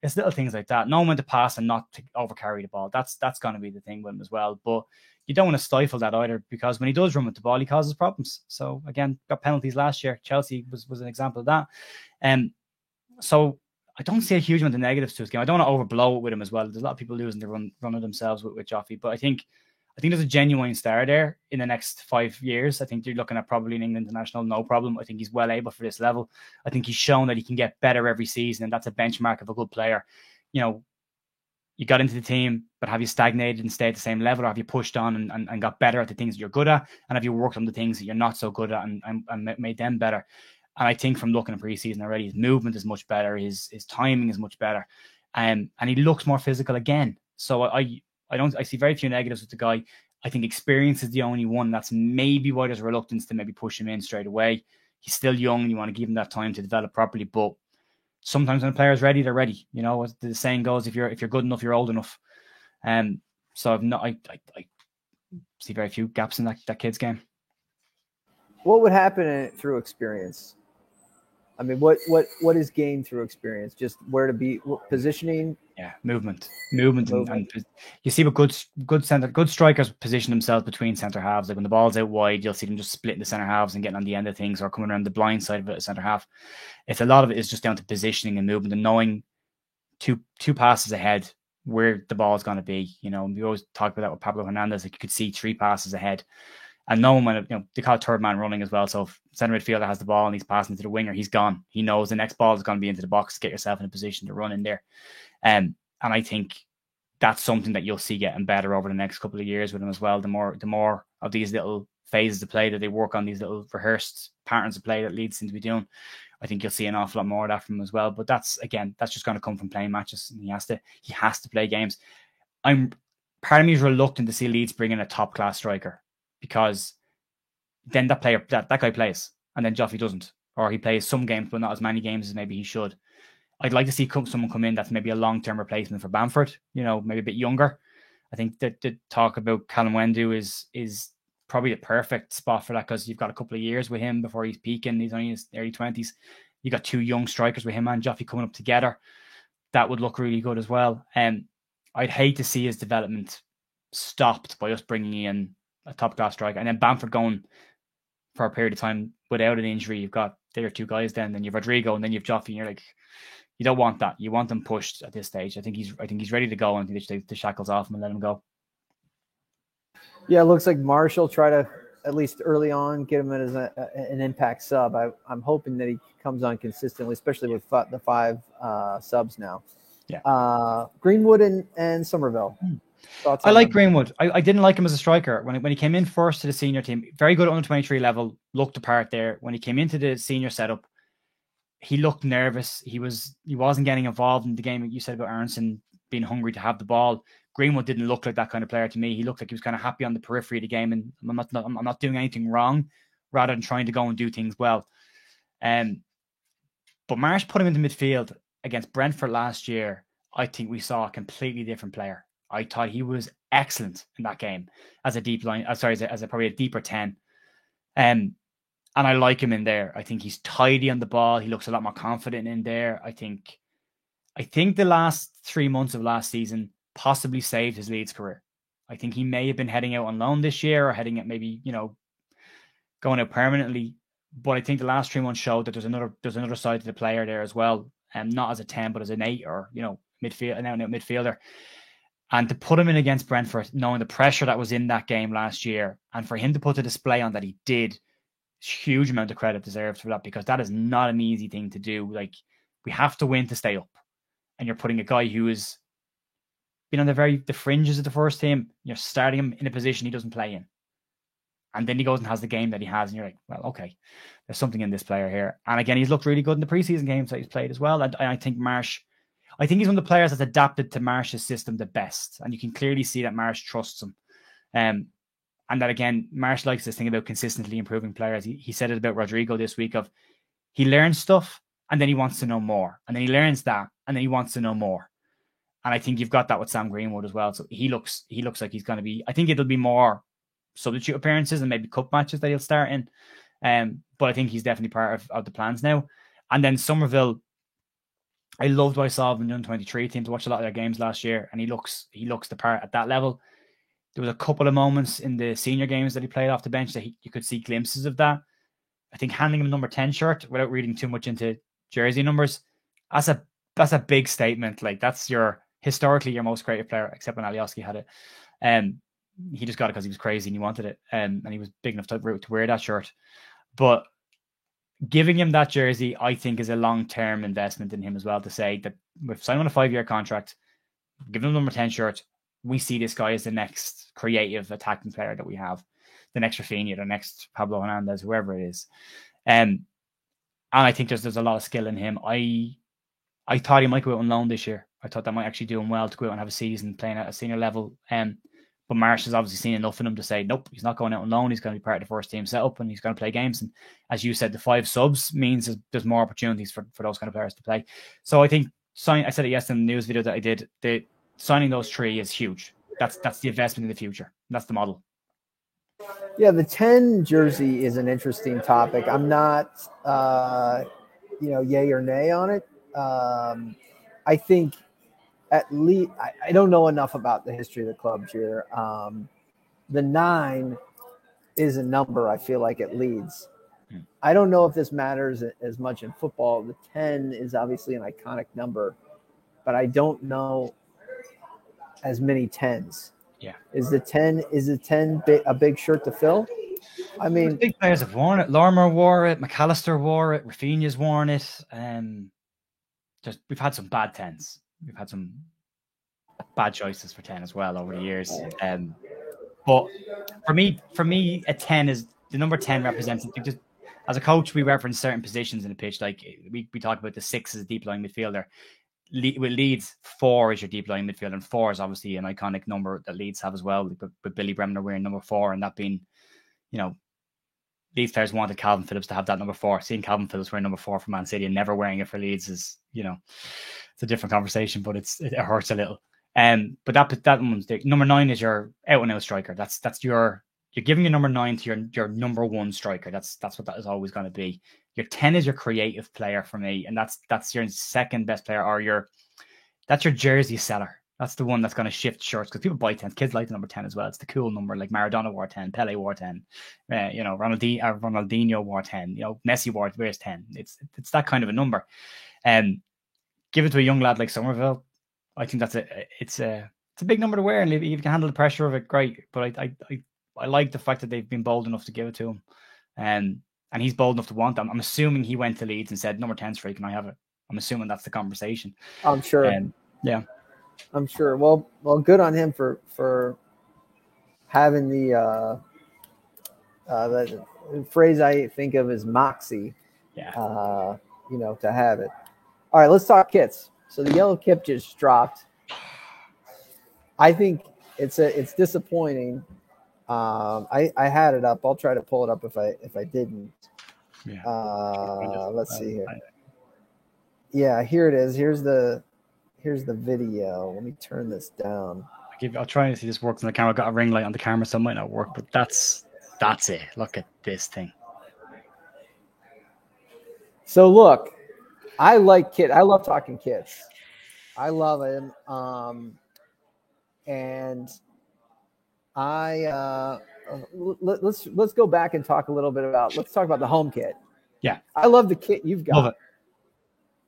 It's little things like that. Knowing when to pass and not to overcarry the ball. That's going to be the thing with him as well. But you don't want to stifle that either, because when he does run with the ball, he causes problems. So again, got penalties last year. Chelsea was an example of that. So I don't see a huge amount of negatives to his game. I don't want to overblow it with him as well. There's a lot of people losing the run of themselves with Joffy, but I think there's a genuine star there in the next 5 years. I think you're looking at probably an England international, no problem. I think he's well able for this level. I think he's shown that he can get better every season, and that's a benchmark of a good player. You got into the team, but have you stagnated and stayed at the same level, or have you pushed on and got better at the things that you're good at, and have you worked on the things that you're not so good at and made them better? And I think from looking at preseason already, his movement is much better, his timing is much better, and he looks more physical again. So I see very few negatives with the guy. I think experience is the only one. That's maybe why there's reluctance to maybe push him in straight away. He's still young, and you want to give him that time to develop properly. But sometimes when a player's ready, they're ready. As the saying goes, if you're good enough, you're old enough. So I see very few gaps in that kid's game. What would happen through experience? I mean, what is gained through experience? Just where to be, positioning. Yeah, movement. And you see what good strikers position themselves between centre halves. Like when the ball's out wide, you'll see them just splitting the centre halves and getting on the end of things, or coming around the blind side of it, centre half. A lot of it is just down to positioning and movement and knowing two passes ahead where the ball is going to be. You know, we always talk about that with Pablo Hernandez. Like you could see 3 passes ahead, and no one, you know, they call it third man running as well. So if center midfielder has the ball and he's passing to the winger, he's gone. He knows the next ball is going to be into the box. Get yourself in a position to run in there. And I think that's something that you'll see getting better over the next couple of years with him as well. The more of these little phases of play that they work on, these little rehearsed patterns of play that Leeds seem to be doing, I think you'll see an awful lot more of that from him as well. But that's just going to come from playing matches, and he has to play games. Part of me is reluctant to see Leeds bring in a top class striker, because then that guy plays, and then Joffrey doesn't, or he plays some games but not as many games as maybe he should. I'd like to see someone come in that's maybe a long-term replacement for Bamford, you know, maybe a bit younger. I think that the talk about Callum Wendu is probably the perfect spot for that, because you've got a couple of years with him before he's peaking. He's only in his early 20s. You got 2 young strikers with him and Joffrey coming up together. That would look really good as well. I'd hate to see his development stopped by us bringing in a top-class striker, and then Bamford going for a period of time without an injury. You've got there 2 guys then you've Rodrigo, and then you've Joffrey, and you're like, you don't want that. You want them pushed at this stage. I think he's ready to go, and they take the shackles off him and let him go. Yeah, it looks like Marshall try to, at least early on, get him as an impact sub. I'm hoping that he comes on consistently, especially with the 5 subs now. Yeah. Greenwood and Somerville. I like Greenwood. I didn't like him as a striker. When he came in first to the senior team, very good at under 23 level, looked the part there. When he came into the senior setup, he looked nervous. He wasn't getting involved in the game. You said about Aronson being hungry to have the ball. Greenwood didn't look like that kind of player to me. He looked like he was kind of happy on the periphery of the game, and I'm not doing anything wrong, rather than trying to go and do things well. But Marsh put him into midfield against Brentford last year. I think we saw a completely different player. I thought he was excellent in that game as a deep line. As probably a deeper 10. And I like him in there. I think he's tidy on the ball. He looks a lot more confident in there. I think the last 3 months of last season possibly saved his Leeds career. I think he may have been heading out on loan this year, or heading at maybe, you know, going out permanently. But I think the last 3 months showed that there's another side to the player there as well. Not as a 10, but as an 8, or, you know, an out midfielder. And to put him in against Brentford, knowing the pressure that was in that game last year, and for him to put the display on that he did, huge amount of credit deserved for that, because that is not an easy thing to do. Like, we have to win to stay up, and you're putting a guy who has been on the fringes of the first team. You're starting him in a position he doesn't play in, and then he goes and has the game that he has, and you're like, well, okay, there's something in this player here. And again, he's looked really good in the preseason games that he's played as well. And I think he's one of the players that's adapted to Marsh's system the best, and you can clearly see that Marsh trusts him. And that, again, Marsh likes this thing about consistently improving players. He said it about Rodrigo this week, of he learns stuff and then he wants to know more, and then he learns that and then he wants to know more. And I think you've got that with Sam Greenwood as well. So he looks like he's going to be, I think it'll be more substitute appearances and maybe cup matches that he'll start in. But I think he's definitely part of the plans now. And then Somerville, I loved what I saw of the under-23 team. To watch a lot of their games last year, and he looks the part at that level. There was a couple of moments in the senior games that he played off the bench that you could see glimpses of that. I think handing him a number 10 shirt, without reading too much into jersey numbers, that's a big statement. Like, that's historically your most creative player, except when Alioski had it. He just got it because he was crazy and he wanted it, and he was big enough to wear that shirt. But giving him that jersey, I think, is a long-term investment in him as well, to say that we've signed on a 5-year contract, giving him number 10 shirt, we see this guy as the next creative attacking player that we have, the next Rafinha, the next Pablo Hernandez, whoever it is. And I think there's a lot of skill in him. I thought he might go out on loan this year. I thought that might actually do him well to go out and have a season playing at a senior level. But Marsh has obviously seen enough in him to say, nope, he's not going out on loan. He's going to be part of the first team setup, and he's going to play games. And as you said, the 5 subs means there's more opportunities for those kind of players to play. So I think, I said it yesterday in the news video that I did, signing those 3 is huge. That's the investment in the future. That's the model. Yeah, the 10 jersey is an interesting topic. I'm not, yay or nay on it. I think at least I don't know enough about the history of the club here. The 9 is a number I feel like it leads. I don't know if this matters as much in football. The 10 is obviously an iconic number. but I don't know as many 10s. Yeah. Is the 10 a big shirt to fill? I mean, big players have worn it. Lorimer wore it. McAllister wore it. Rafinha's worn it. Just we've had some bad 10s. We've had some bad choices for 10 as well over the years. But for me, a 10 is the number 10 represents. Just as a coach, we reference certain positions in the pitch. Like we talk about the 6 as a deep line midfielder. With Leeds, 4 is your deep line midfielder, and 4 is obviously an iconic number that Leeds have as well. With Billy Bremner wearing number 4, and that being, Leeds players wanted Calvin Phillips to have that number 4. Seeing Calvin Phillips wearing number 4 for Man City and never wearing it for Leeds is, it's a different conversation, but it hurts a little. But that one's number 9 is your out and out striker. That's you're giving your number 9 to your number 1 striker. That's what that is always going to be. Your 10 is your creative player for me, and that's your second best player, or that's your jersey seller. That's the one that's going to shift shirts, because people buy 10s. Kids like the number 10 as well. It's the cool number. Like Maradona wore 10, Pele wore 10, Ronaldinho wore 10. Messi wears 10. It's that kind of a number. Give it to a young lad like Somerville. I think it's a big number to wear, and if you can handle the pressure of it, great. But I like the fact that they've been bold enough to give it to him, and he's bold enough to want them. I'm assuming he went to Leeds and said, "Number 10's free, can I have it?" I'm assuming that's the conversation. I'm sure. Yeah, I'm sure. Well, good on him for having the phrase I think of as moxie. Yeah. To have it. All right, let's talk kits. So the yellow kit just dropped. I think it's disappointing. I had it up. I'll try to pull it up if I didn't. Yeah. Let's see here. Yeah, here it is. Here's the video. Let me turn this down. I'll try and see this works on the camera. I've got a ring light on the camera, so it might not work, but that's it. Look at this thing. So look, I like kit. I love talking kits. I love him. And let's go back and talk a little bit about. Let's talk about the home kit. Yeah, I love the kit you've got. Love it.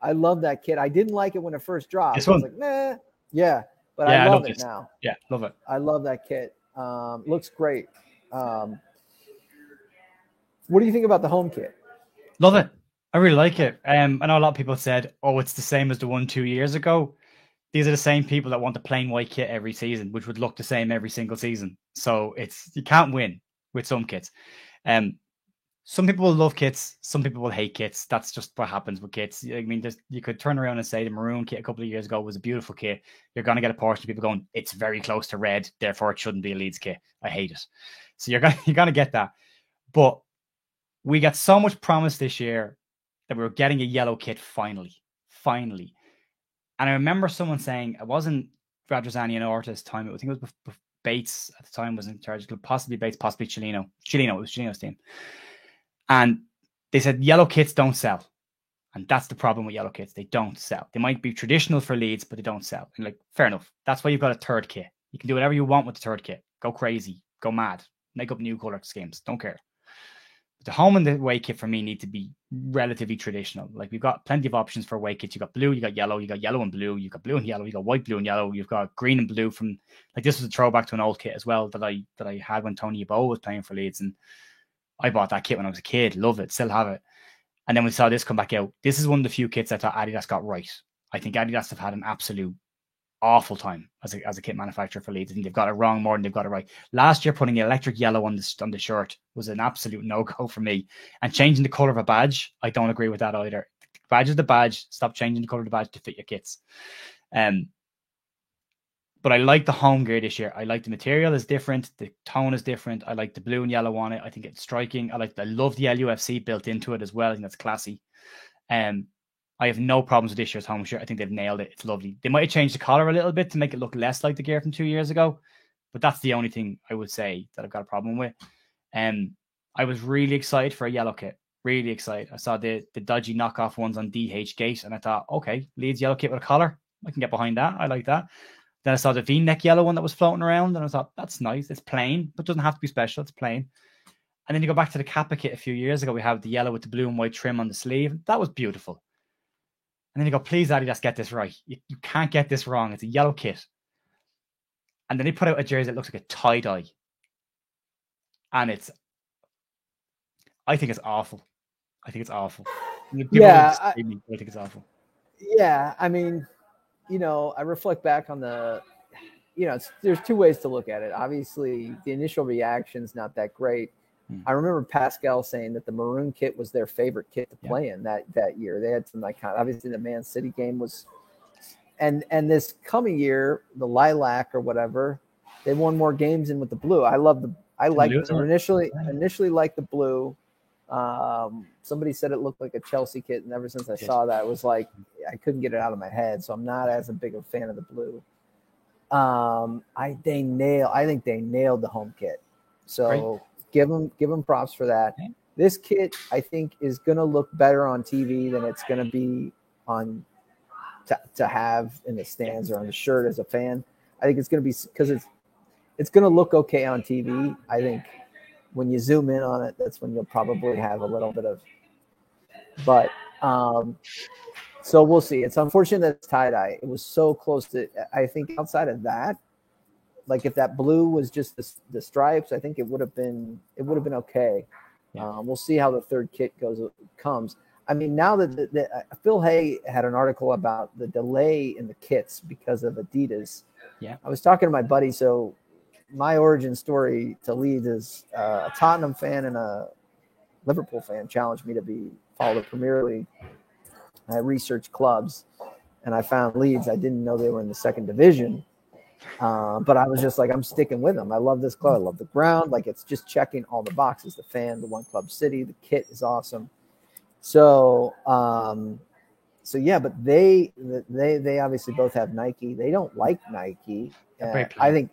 I love that kit. I didn't like it when it first dropped. This one? I was like, nah. Yeah, but I love it now. Yeah, love it. I love that kit. Looks great. What do you think about the home kit? Love it. I really like it. I know a lot of people said, "Oh, it's the same as the one 2 years ago." These are the same people that want the plain white kit every season, which would look the same every single season. So you can't win with some kits. Some people will love kits. Some people will hate kits. That's just what happens with kits. I mean, you could turn around and say the maroon kit a couple of years ago was a beautiful kit. You're going to get a portion of people going, "It's very close to red, therefore it shouldn't be a Leeds kit. I hate it." So you're going to get that. But we got so much promise this year that we were getting a yellow kit finally. And I remember someone saying, it wasn't Radrizzani and Orta's time. I think it was Bates at the time was in charge. Possibly Bates, possibly Chilino. It was Chilino's team. And they said yellow kits don't sell. And that's the problem with yellow kits. They don't sell. They might be traditional for Leeds, but they don't sell. And fair enough. That's why you've got a third kit. You can do whatever you want with the third kit. Go crazy. Go mad. Make up new color schemes. Don't care. The home and the away kit for me need to be relatively traditional. Like, we've got plenty of options for away kits. You got blue, you got yellow and blue, you got blue and yellow, you got white, blue and yellow, you've got green and blue from, this was a throwback to an old kit as well that I had when Tony Yeboah was playing for Leeds, and I bought that kit when I was a kid. Love it, still have it. And then we saw this come back out. This is one of the few kits I thought Adidas got right. I think Adidas have had an absolute awful time as a kit manufacturer for Leeds. I think they've got it wrong more than they've got it right. Last year, putting electric yellow on the shirt was an absolute no-go for me. And changing the colour of a badge, I don't agree with that either. The badge is the badge. Stop changing the colour of the badge to fit your kits. But I like the home gear this year. I like the material is different. The tone is different. I like the blue and yellow on it. I think it's striking. I love the LUFC built into it as well. I think that's classy. I have no problems with this year's home shirt. I think they've nailed it. It's lovely. They might have changed the collar a little bit to make it look less like the gear from 2 years ago, but that's the only thing I would say that I've got a problem with. I was really excited for a yellow kit. Really excited. I saw the dodgy knockoff ones on DH Gate, and I thought, okay, Leeds yellow kit with a collar. I can get behind that. I like that. Then I saw the V-neck yellow one that was floating around, and I thought, that's nice. It's plain, but it doesn't have to be special. It's plain. And then you go back to the Kappa kit a few years ago. We have the yellow with the blue and white trim on the sleeve. That was beautiful. And then you go, please, Adidas, get this right. You can't get this wrong. It's a yellow kit. And then they put out a jersey that looks like a tie-dye. And I think it's awful. I think it's awful. Yeah. I think it's awful. Yeah. I mean, I reflect back on there's two ways to look at it. Obviously, the initial reaction is not that great. I remember Pascal saying that the maroon kit was their favorite kit to play in that year. They had some obviously the Man City game was, and this coming year, the lilac or whatever, they won more games in with the blue. I initially liked the blue. Somebody said it looked like a Chelsea kit, and ever since I saw that, it was like I couldn't get it out of my head. So I'm not as big a fan of the blue. I think they nailed the home kit. So. Right. Give them props for that. Okay. This kit, I think, is going to look better on TV than it's going to be on to have in the stands or on the shirt as a fan. I think it's going to be because it's going to look okay on TV. I think when you zoom in on it, that's when you'll probably have a little bit of. But so we'll see. It's unfortunate that it's tie-dye. It was so close to. I think outside of that. Like if that blue was just the stripes, I think it would have been okay. Yeah. We'll see how the third kit comes. I mean, now that Phil Hay had an article about the delay in the kits because of Adidas. Yeah, I was talking to my buddy. So my origin story to Leeds is a Tottenham fan and a Liverpool fan challenged me to follow the Premier League. I researched clubs, and I found Leeds. I didn't know they were in the second division. But I was just like, I'm sticking with them. I love this club. I love the ground. Like it's just checking all the boxes. The fan, the One Club City, the kit is awesome. So yeah, but they obviously both have Nike. They don't like Nike. I think,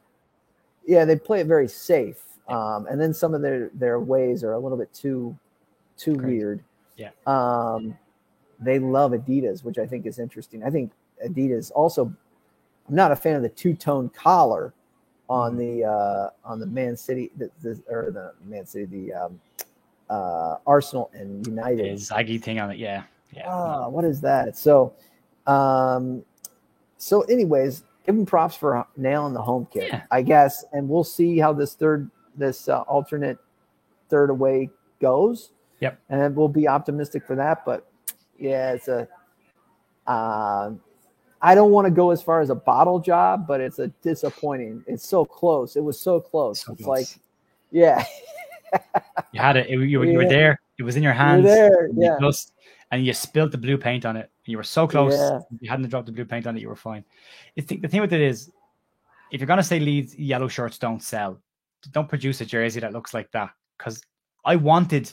they play it very safe. And then some of their ways are a little bit too weird. Yeah. They love Adidas, which I think is interesting. I think Adidas also. I'm not a fan of the two-tone collar on the Man City, the Arsenal and United. The Zaggy thing on it, yeah. What is that? So, anyways, give them props for nailing the home kit, I guess, and we'll see how this alternate third away goes. Yep, and we'll be optimistic for that. But yeah, it's a. I don't want to go as far as a bottle job, but it's a disappointing. It's so close. It was so close. It's like, yeah. You had it. You were there. It was in your hands. You were there, and you spilled the blue paint on it. You were so close. Yeah. If you hadn't dropped the blue paint on it, you were fine. The thing with it is, if you're going to say Leeds yellow shirts don't sell, don't produce a jersey that looks like that. Because I wanted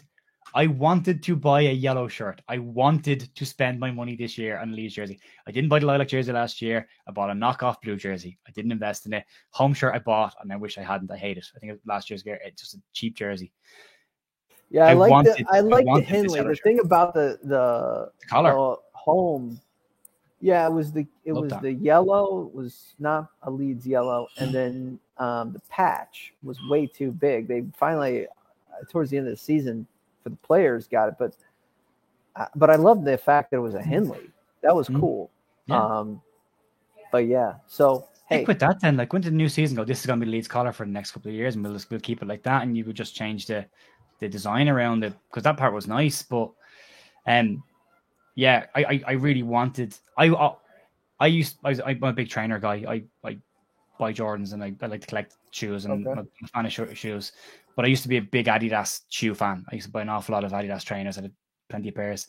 to buy a yellow shirt. I wanted to spend my money this year on a Leeds jersey. I didn't buy the lilac jersey last year. I bought a knockoff blue jersey. I didn't invest in it. Home shirt I bought, and I wish I hadn't. I hate it. I think last year's gear, it's just a cheap jersey. Yeah, I like the Henley. The thing about the color, the home, it was the yellow. It was not a Leeds yellow, and then the patch was way too big. They finally, towards the end of the season, for the players got it, but I love the fact that it was a Henley. That was cool. Yeah. But yeah, so hey, with that then, like when did the new season go? This is going to be Leeds color for the next couple of years, and we'll keep it like that, and you would just change the design around it because that part was nice. But yeah, I really wanted. I'm a big trainer guy. I buy Jordans and I like to collect shoes and I'm a fan of shoes. But I used to be a big Adidas shoe fan. I used to buy an awful lot of Adidas trainers. I had plenty of pairs.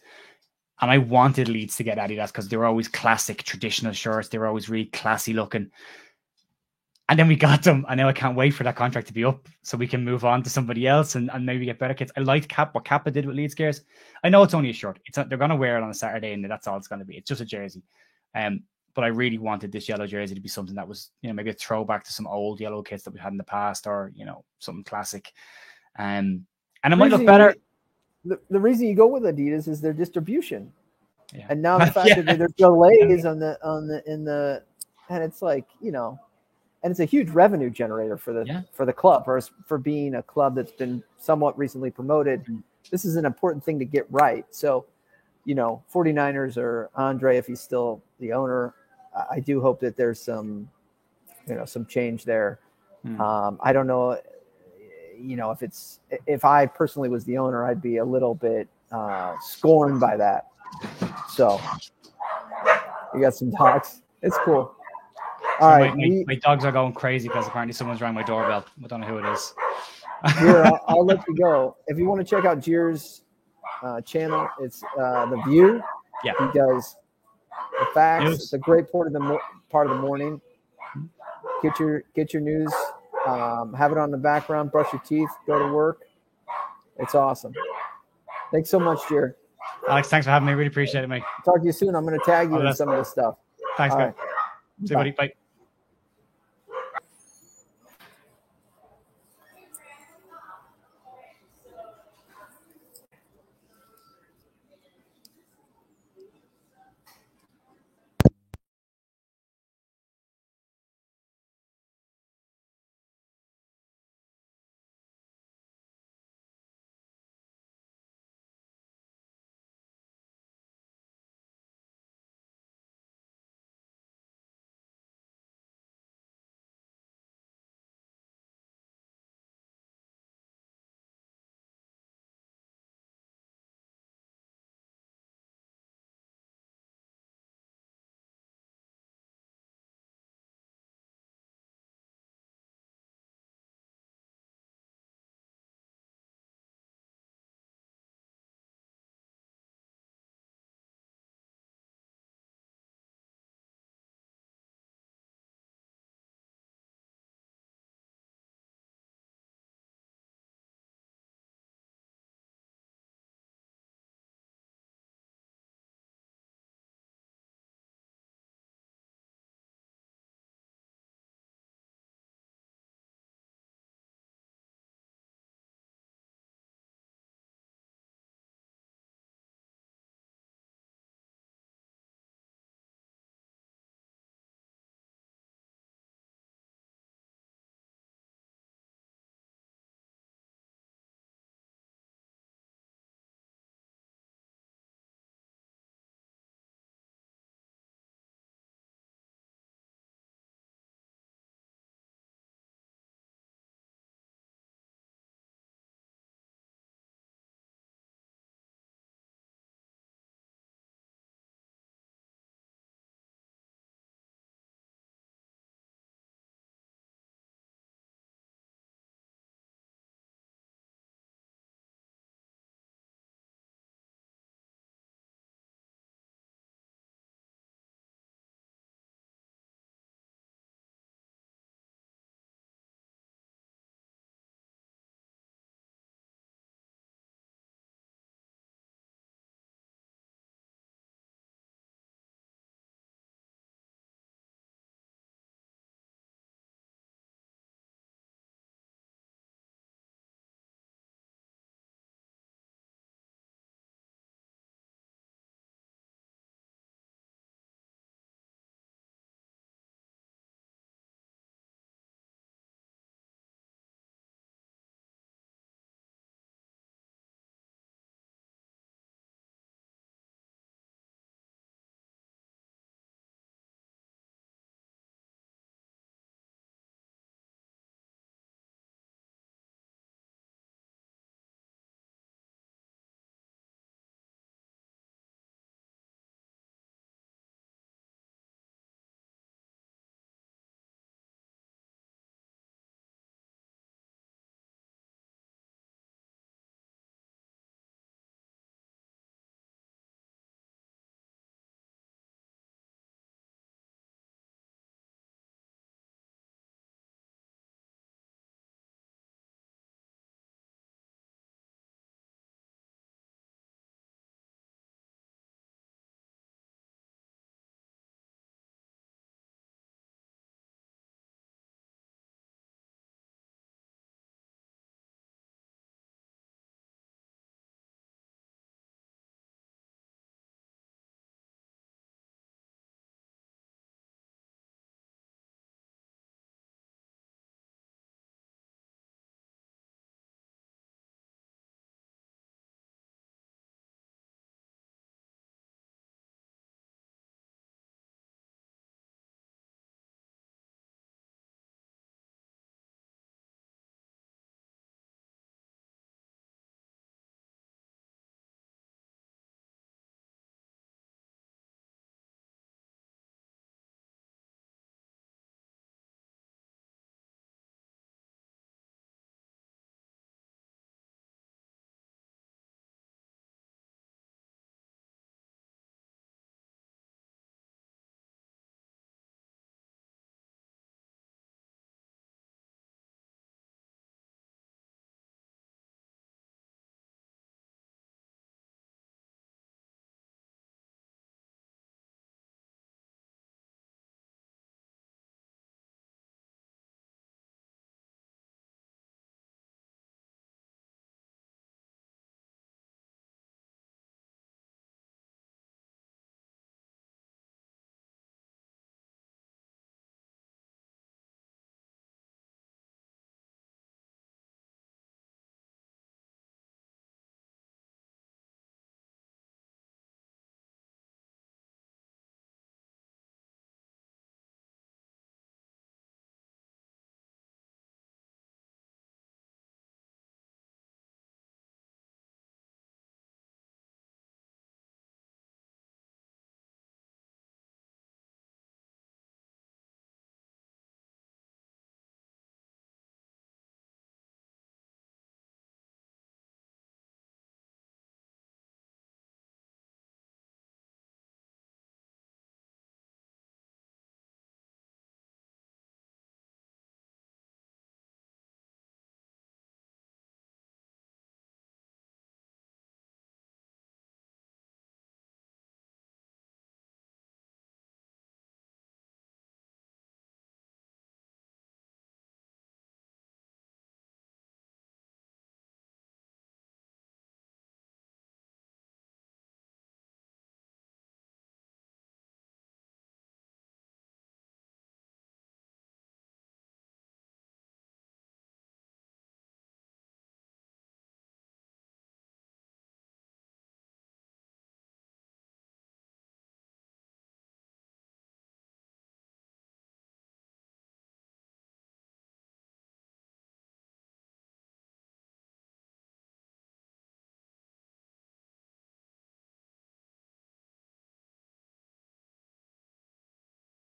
And I wanted Leeds to get Adidas because they were always classic, traditional shirts. They were always really classy looking. And then we got them. And now I can't wait for that contract to be up so we can move on to somebody else and maybe get better kits. I liked what Kappa did with Leeds gears. I know it's only a shirt. They're going to wear it on a Saturday and that's all it's going to be. It's just a jersey. But I really wanted this yellow jersey to be something that was, maybe a throwback to some old yellow kits that we had in the past or, something classic. And it might look better. The reason you go with Adidas is their distribution. Yeah. And now the fact that there's delays and it's like, and it's a huge revenue generator for the club, for being a club that's been somewhat recently promoted. Mm-hmm. This is an important thing to get right. So 49ers or Andre, if he's still the owner, I do hope that there's some change there. I don't know, if I personally was the owner, I'd be a little bit scorned by that. So you got some dogs. It's cool. All right. My dogs are going crazy because apparently someone's rang my doorbell. I don't know who it is. Here, I'll let you go. If you want to check out Jeer's channel, it's The View. Yeah. He does the facts. News. It's a great part of the morning. Get your news. Have it on the background. Brush your teeth. Go to work. It's awesome. Thanks so much, Jeer. Alex, thanks for having me. Really appreciate it, mate. Talk to you soon. I'm going to tag you in some of this stuff. Thanks, All man. right. See you, buddy. Bye.